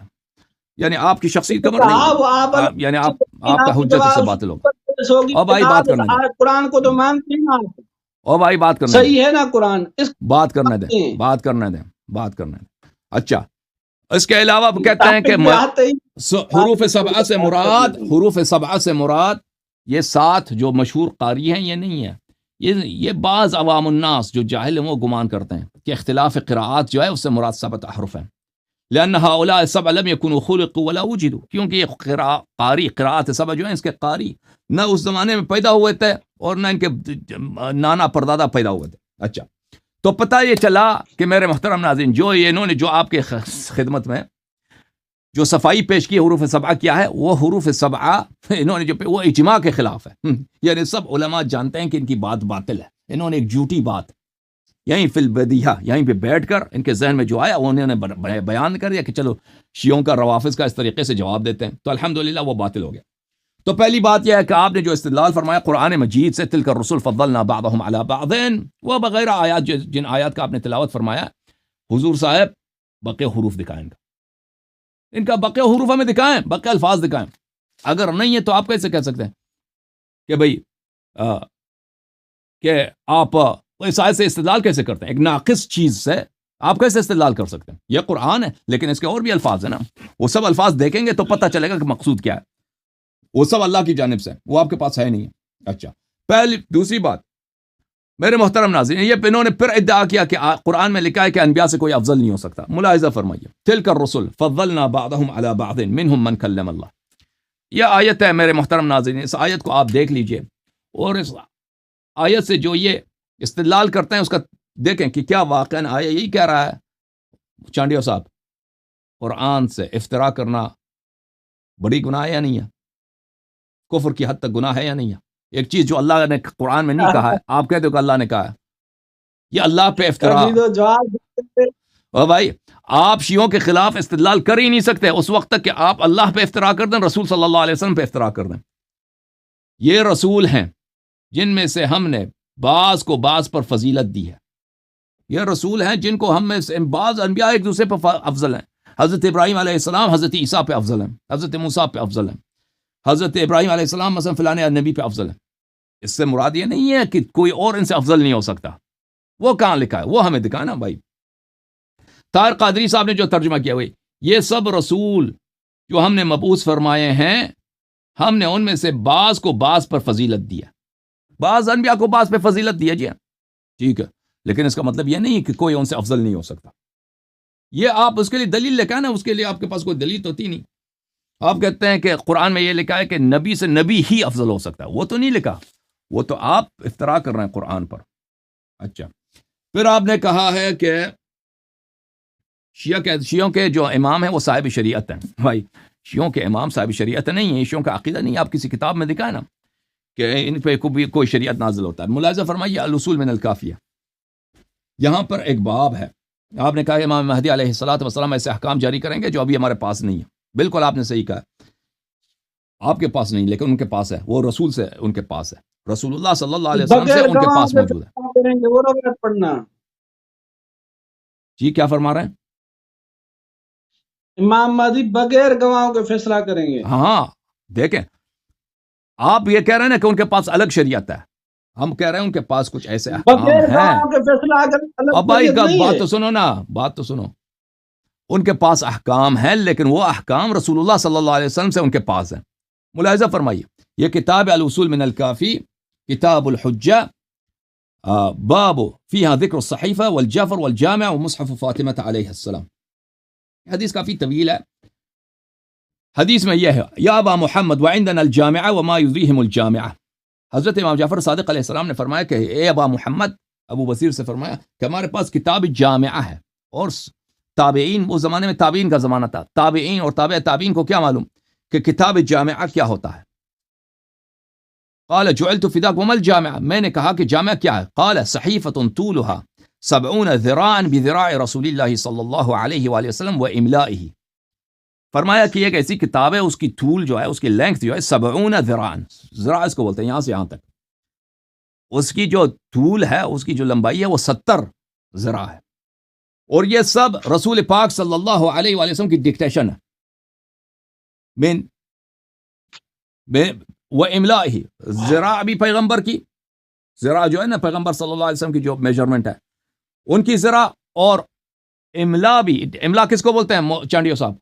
یعنی آپ کی شخصی کمر نہیں، آپ یعنی الگ آپ کا کی حجت سے جواب باطل ہوگا. ہوگی. اور بھائی بات کرنے دیں، قرآن کو تو مانتے ہیں نا آپ. اور بھائی بات کرنے دیں، صحیح ہے نا قرآن، اس بات کرنے دیں، کو بات کرنے دیں، بات کرنے دیں. اچھا، اس کے علاوہ وہ کہتے ہیں کہ ٹاپک پہ آتے ہی حروف سبعہ سے بات کر مراد، لیتے ہیں. حروف سبعہ سے مراد یہ 7 جو مشہور قاری ہیں یہ نہیں ہے. یہ بعض عوام الناس جو جاہل ہیں وہ گمان کرتے ہیں کہ اختلاف قراءات جو ہے اس سے مراد 7 احرف ہیں. لأن هؤلاء السبع لم يكونوا خلقوا ولا وجدوا، کیونکہ یہ قاری قراءات 7 جو ہیں اس کے قاری نہ اس زمانے میں پیدا ہوئے تھے اور نہ ان کے نانا پردادا پیدا ہوئے تھے. اچھا، تو پتہ یہ چلا کہ میرے محترم ناظرین، جو انہوں نے جو آپ کے خدمت میں جو صفائی پیش کی حروف سبعہ کیا ہے، وہ حروف سبعہ انہوں نے جو وہ اجماع کے خلاف ہے. یعنی سب علماء جانتے ہیں کہ ان کی بات باطل ہے. انہوں نے ایک جھوٹی بات یہیں فی البدیہہ، یہیں پہ بیٹھ کر ان کے ذہن میں جو آیا وہ انہوں نے بیان کر دیا کہ چلو شیعوں کا روافظ کا اس طریقے سے جواب دیتے ہیں، تو الحمدللہ وہ باطل ہو گیا. تو پہلی بات یہ ہے کہ آپ نے جو استدلال فرمایا قرآن مجید سے، تلک الرسل فضلنا بعضهم علی بعض، وہ بغیر آیات جن آیات کا آپ نے تلاوت فرمایا، حضور صاحب بقیہ حروف دکھائیں گا، ان کا بقیہ حروف ہمیں دکھائیں، بقیہ الفاظ دکھائیں. اگر نہیں ہے تو آپ کیسے کہہ سکتے ہیں کہ بھئی کہ آپ اس آیت سے استدلال کیسے کرتے ہیں؟ ایک ناقص چیز سے آپ کیسے استدلال کر سکتے ہیں؟ یہ قرآن ہے لیکن اس کے اور بھی الفاظ ہیں نا، وہ سب الفاظ دیکھیں گے تو پتہ چلے گا کہ مقصود کیا ہے. وہ سب اللہ کی جانب سے، وہ آپ کے پاس ہے نہیں. اچھا، دوسری بات میرے محترم ناظرین، یہ انہوں نے پھر ادعا کیا کہ قرآن میں لکھا ہے کہ انبیاء سے کوئی افضل نہیں ہو سکتا. ملاحظہ فرمائیے، تلک الرسل فضلنا بعضهم علی بعض منهم من کلم اللہ. یہ آیت ہے میرے محترم ناظرین، اس آیت کو آپ دیکھ لیجئے اور اس آیت سے جو یہ استدلال کرتے ہیں اس کا دیکھیں کہ کیا واقعا آیا یہی کہہ رہا ہے. چانڈیو صاحب، قرآن سے افترا کرنا بڑی گناہ ہے یا نہیں ہے؟ کفر کی حد تک گناہ ہے یا نہیں ہے؟ ایک چیز جو اللہ نے قرآن میں نہیں کہا ہے آپ کہتے ہو کہ اللہ نے کہا ہے. یہ اللہ پہ افترا. ابھی تو جواب اور بھائی آپ شیعوں کے خلاف استدلال کر ہی نہیں سکتے اس وقت تک کہ آپ اللہ پہ افترا کر دیں، رسول صلی اللہ علیہ وسلم پہ افترا کر دیں. یہ رسول ہیں جن میں سے ہم نے بعض کو بعض پر فضیلت دی ہے. یہ رسول ہیں جن کو ہم میں سے بعض انبیاء ایک دوسرے پر افضل ہیں. حضرت ابراہیم علیہ السلام حضرت عیسیٰ پہ افضل ہیں، حضرت موسیٰ پہ افضل ہیں، حضرت ابراہیم علیہ السلام مثلا فلانے نبی پہ افضل ہیں. اس سے مراد یہ نہیں ہے کہ کوئی اور ان سے افضل نہیں ہو سکتا. وہ کہاں لکھا ہے؟ وہ ہمیں دکھانا بھائی. طاہر قادری صاحب نے جو ترجمہ کیا ہوئی، یہ سب رسول جو ہم نے مبعوث فرمائے ہیں، ہم نے ان میں سے بعض کو بعض پر فضیلت دیا. بعض انبیاء کو بعض پہ فضیلت دیا جی، ٹھیک ہے، لیکن اس کا مطلب یہ نہیں کہ کوئی ان سے افضل نہیں ہو سکتا. یہ آپ اس کے لیے دلیل لکھا نا، اس کے لیے آپ کے پاس کوئی دلیل تو ہوتی نہیں. آپ کہتے ہیں کہ قرآن میں یہ لکھا ہے کہ نبی سے نبی ہی افضل ہو سکتا ہے، وہ تو نہیں لکھا، وہ تو آپ افترا کر رہے ہیں قرآن پر. اچھا، پھر آپ نے کہا ہے کہ شیعوں کے جو امام ہیں وہ صاحب شریعت ہیں. بھائی شیعوں کے امام صاحب شریعت نہیں ہیں، شیعوں کا عقیدہ نہیں. آپ کسی کتاب میں دکھائے نا کہ ان پہ کوئی شریعت نازل ہوتا ہے. ملاحظہ فرمائیے الاصول من الکافیہ، یہاں پر ایک باب ہے. آپ نے کہا کہ امام مہدی علیہ الصلوۃ والسلام ایسے احکام جاری کریں گے جو ابھی ہمارے پاس نہیں ہے. بالکل آپ نے صحیح کہا، آپ کے پاس نہیں لیکن ان کے پاس ہے، وہ رسول سے ان کے پاس ہے، رسول اللہ صلی اللہ علیہ وسلم سے ان کے پاس موجود ہے. کریں گے وہ روایت پڑھنا. جی کیا فرما رہے ہیں؟ امام مہدی بغیر گواہوں کے فیصلہ کریں گے. ہاں دیکھیں، آپ یہ کہہ رہے ہیں نا کہ ان کے پاس الگ شریعت ہے، ہم کہہ رہے ہیں ان کے پاس کچھ ایسے احکام بغیر ہیں. گواہوں کے فیصلہ اب بھائی نہیں بات ہے. تو سنو نا، بات تو سنو. ان کے پاس احکام ہیں لیکن وہ احکام رسول اللہ صلی اللہ علیہ وسلم سے ان کے پاس ہیں. ملاحظہ فرمائیے، یہ کتاب الاصول من الکافی، کتاب الحجہ، باب فیہا ذکر الصحیفہ والجعفر والجامع ومصحف فاطمہ علیہ السلام. حدیث کافی طویل ہے. حدیث میں یہ ہے، یا ابا محمد وعندنا الجامعہ وما یدریہم الجامعہ. حضرت امام جعفر صادق علیہ السلام نے فرمایا کہ اے ابا محمد، ابو بصیر سے فرمایا کہ ہمارے پاس کتاب جامعہ ہے اور تابعین، اس زمانے میں تابعین کا زمانہ تھا، تابعین اور تابع تابعین کو کیا معلوم کہ کتاب جامعہ کیا ہوتا ہے؟ قال جعلت فداک وما الجامعہ، میں نے کہا کہ جامعہ کیا ہے؟ قال صحیفۃ طولها 70 ذراعا بذراع رسول اللہ صلی اللہ علیہ وآلہ وسلم واملائہ، فرمایا کہ ایک ایسی کتاب ہے، اس کی طول جو ہے، اس کی لینگتھ جو ہے 70 ذراعا، ذراع اس کو بولتے ہیں یہاں سے یہاں تک، اس کی جو طول ہے، اس کی جو لمبائی ہے وہ 70 ذراع ہے، اور یہ سب رسول پاک صلی اللہ علیہ وآلہ وسلم کی ڈکٹیشن ہے، وہ املائہ، ذراع بھی پیغمبر کی، ذراع جو ہے نا پیغمبر صلی اللہ علیہ وسلم کی جو میجرمنٹ ہے ان کی ذراع، اور املا بھی، املا کس کو بولتے ہیں چانڈیو صاحب؟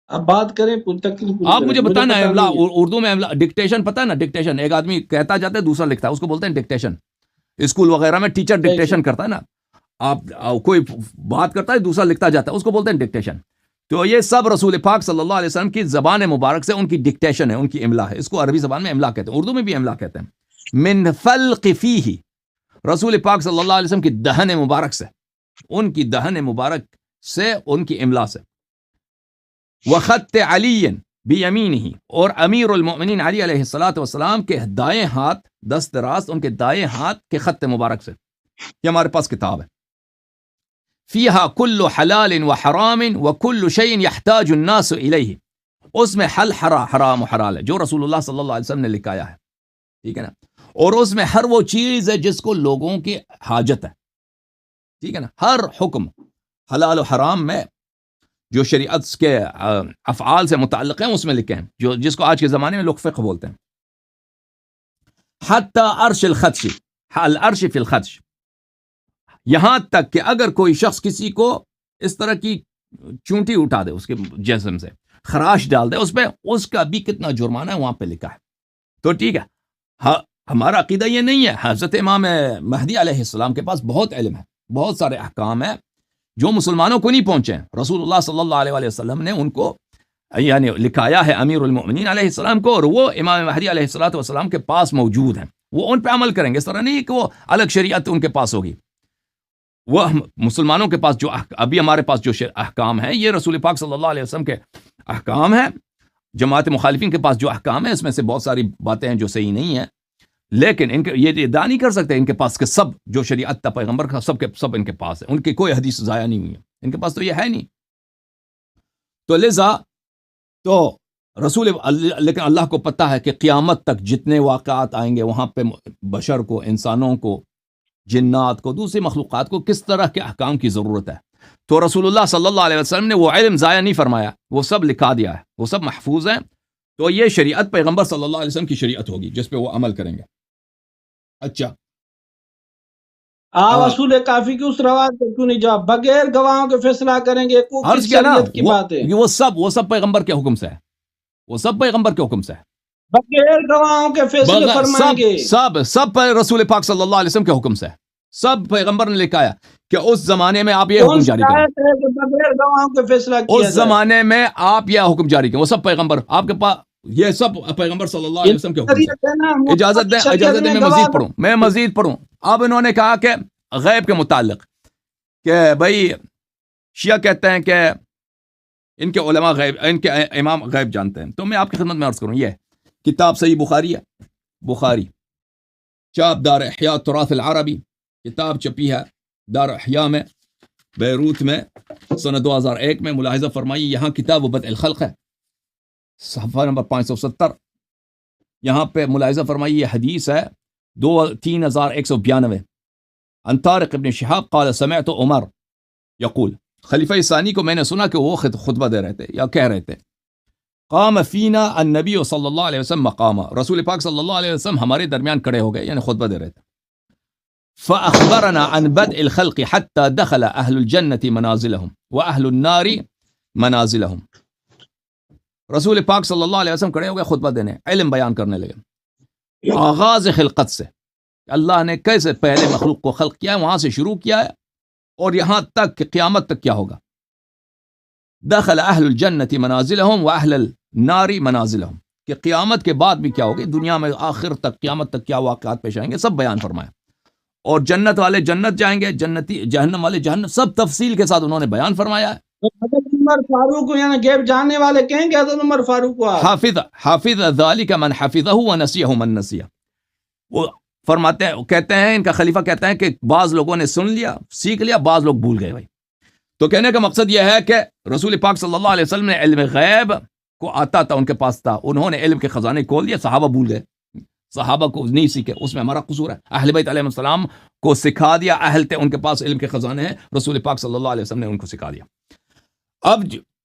اب بات کریں آپ مجھے بتانا ہے املا، اردو میں املا، ڈکٹیشن پتہ ہے نا؟ ڈکٹیشن ایک آدمی کہتا جاتا ہے دوسرا لکھتا ہے، اس کو بولتے ہیں ڈکٹیشن، اسکول وغیرہ میں ٹیچر ڈکٹیشن کرتا ہے نا، آپ کوئی بات کرتا ہے دوسرا لکھتا جاتا ہے، اس کو بولتے ہیں ڈکٹیشن۔ تو یہ سب رسول پاک صلی اللہ علیہ وسلم کی زبان مبارک سے ان کی ڈکٹیشن ہے، ان کی املا ہے، اس کو عربی زبان میں املا کہتے ہیں، اردو میں بھی املا کہتے ہیں۔ من فلق فیہ، رسول پاک صلی اللہ علیہ وسلم کی دہن مبارک سے، ان کی دہن مبارک سے، ان کی املا سے۔ وخط علی بیمینہ، اور امیر المؤمنین علی علیہ الصلوۃ والسلام کے دائیں ہاتھ، دست راست ان کے دائیں ہاتھ کے خط مبارک سے، یہ ہمارے پاس کتاب ہے۔ فیہا کل حلال و حرام و کل شیء یحتاج الناس الیہ، اس میں حرام و حلال ہے جو رسول اللہ صلی اللہ علیہ وسلم نے لکھایا ہے، ٹھیک ہے نا، اور اس میں ہر وہ چیز ہے جس کو لوگوں کی حاجت ہے، ٹھیک ہے نا، ہر حکم حلال و حرام میں جو شریعت کے افعال سے متعلق ہیں اس میں لکھے ہیں، جو جس کو آج کے زمانے میں لوگ فقہ بولتے ہیں۔ حتی عرش الخدش، العرش فی الخدش، یہاں تک کہ اگر کوئی شخص کسی کو اس طرح کی چونٹی اٹھا دے، اس کے جسم سے خراش ڈال دے اس پہ، اس کا بھی کتنا جرمانہ ہے وہاں پہ لکھا ہے۔ تو ٹھیک ہے، ہمارا عقیدہ یہ نہیں ہے، حضرت امام مہدی علیہ السلام کے پاس بہت علم ہے، بہت سارے احکام ہیں جو مسلمانوں کو نہیں پہنچے ہیں، رسول اللہ صلی اللہ علیہ وسلم نے ان کو یعنی لکھایا ہے امیر المؤمنین علیہ السلام کو، اور وہ امام مہدی علیہ السلام کے پاس موجود ہیں، وہ ان پہ عمل کریں گے، اس طرح نہیں کہ وہ الگ شریعت ان کے پاس ہوگی۔ وہ مسلمانوں کے پاس جو ابھی ہمارے پاس جو احکام ہیں، یہ رسول پاک صلی اللہ علیہ وسلم کے احکام ہیں، جماعت مخالفین کے پاس جو احکام ہیں اس میں سے بہت ساری باتیں ہیں جو صحیح نہیں ہیں، لیکن ان کے یہ ادعا نہیں کر سکتے ان کے پاس کہ سب جو شریعت تھا پیغمبر کا سب ان کے پاس ہے، ان کی کوئی حدیث ضائع نہیں ہوئی ہے، ان کے پاس تو یہ ہے نہیں۔ تو لذا تو لیکن اللہ کو پتہ ہے کہ قیامت تک جتنے واقعات آئیں گے وہاں پہ بشر کو، انسانوں کو، جنات کو، دوسری مخلوقات کو کس طرح کے احکام کی ضرورت ہے، تو رسول اللہ صلی اللہ علیہ وسلم نے وہ علم ضائع نہیں فرمایا، وہ سب لکھا دیا ہے، وہ سب محفوظ ہیں۔ تو یہ شریعت پیغمبر صلی اللہ علیہ وسلم کی شریعت ہوگی جس پہ وہ عمل کریں گے۔ اچھا، آپ اصول کافی کی اس رواج کو کیوں نہیں جواب؟ بغیر گواہوں کے فیصلہ کریں گے، عرض کیا نا، وہ سب پیغمبر کے حکم سے ہے، وہ سب پیغمبر کے حکم سے ہے، بغیر گواہوں کے فیصلے فرمائیں گے، سب رسول پاک صلی اللہ علیہ وسلم کے حکم سے ہے، سب پیغمبر نے لکھایا کہ اس زمانے میں آپ یہ حکم جاری کریں، بغیر گواہوں کے فیصلہ اس زمانے میں آپ یہ حکم جاری کریں، وہ سب پیغمبر آپ کے پاس، یہ سب پیغمبر صلی اللہ علیہ وسلم کے حکم سے۔ اجازت دیں میں مزید پڑھوں۔ اب انہوں نے کہا کہ غیب کے متعلق کہ بھائی شیعہ کہتے ہیں کہ ان کے علماء غیب، ان کے امام غیب جانتے ہیں، تو میں آپ کی خدمت میں عرض کروں، یہ کتاب صحیح بخاری ہے، بخاری چاپ دار احیاء تراث العربی، کتاب چپی ہے دار احیاء میں بیروت میں سنہ 2001 میں، ملاحظہ فرمائیے یہاں کتاب بدء الخلق ہے، صفحہ نمبر 570، یہاں پہ ملاحظہ فرمائیے یہ حدیث ہے 3192 عن طارق ابن شہاب قال سمعت عمر یقول، خلیفہ ثانی کو میں نے سنا کہ وہ خطبہ دے رہے تھے یا کہہ رہے تھے، قام فینا النبی صلی اللہ علیہ وسلم مقاما، رسول پاک صلی اللہ علیہ وسلم ہمارے درمیان کھڑے ہو گئے، یعنی خطبہ دے رہے تھے، فاخبرنا عن بدء الخلق حتى دخل اهل الجنة منازلهم واهل النار منازلهم، رسول پاک صلی اللہ علیہ وسلم کھڑے ہو گئے خطبہ دینے، علم بیان کرنے لگے، آغاز خلقت سے، اللہ نے کیسے پہلے مخلوق کو خلق کیا ہے وہاں سے شروع کیا ہے، اور یہاں تک کہ قیامت تک کیا ہوگا، دخل اہل الجنت منازلهم واہل النار منازلهم، کہ قیامت کے بعد بھی کیا ہوگی، دنیا میں آخر تک قیامت تک کیا واقعات پیش آئیں گے، سب بیان فرمایا، اور جنت والے جنت جائیں گے، جنتی جہنم والے جہنم، سب تفصیل کے ساتھ انہوں نے بیان فرمایا ہے۔ حضرت عمر فاروق کو یعنی غیب جاننے والے کہیں گے حضرت عمر فاروق کو آپ؟ حافظ ذالک من حفظہ ونسیہ من نسیہ، وہ فرماتے ہیں، کہتے ہیں، ان کا خلیفہ کہتا ہے کہ بعض لوگوں نے سن لیا، سیکھ لیا، بعض لوگ بھول گئے بھائی۔ تو کہنے کا مقصد یہ ہے کہ رسول پاک صلی اللہ علیہ وسلم نے علم غیب کو آتا تھا، ان کے پاس تھا، انہوں نے علم کے خزانے کھول دیا، صحابہ بھول گئے، صحابہ کو نہیں سیکھے، اس میں ہمارا قصور ہے۔ اہل بیت علیہ السلام کو سکھا دیا، اہل تھے، ان کے پاس علم کے خزانے ہیں، رسول پاک صلی اللہ علیہ وسلم نے ان کو سکھا دیا۔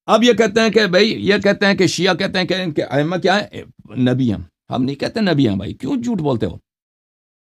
اب یہ کہتے ہیں کہ بھائی، یہ کہتے ہیں کہ شیعہ کہتے ہیں کہ ان کے ائمہ کیا ہیں؟ نبی ہیں۔ ہم نہیں کہتے نبی ہیں بھائی، کیوں جھوٹ بولتے ہو؟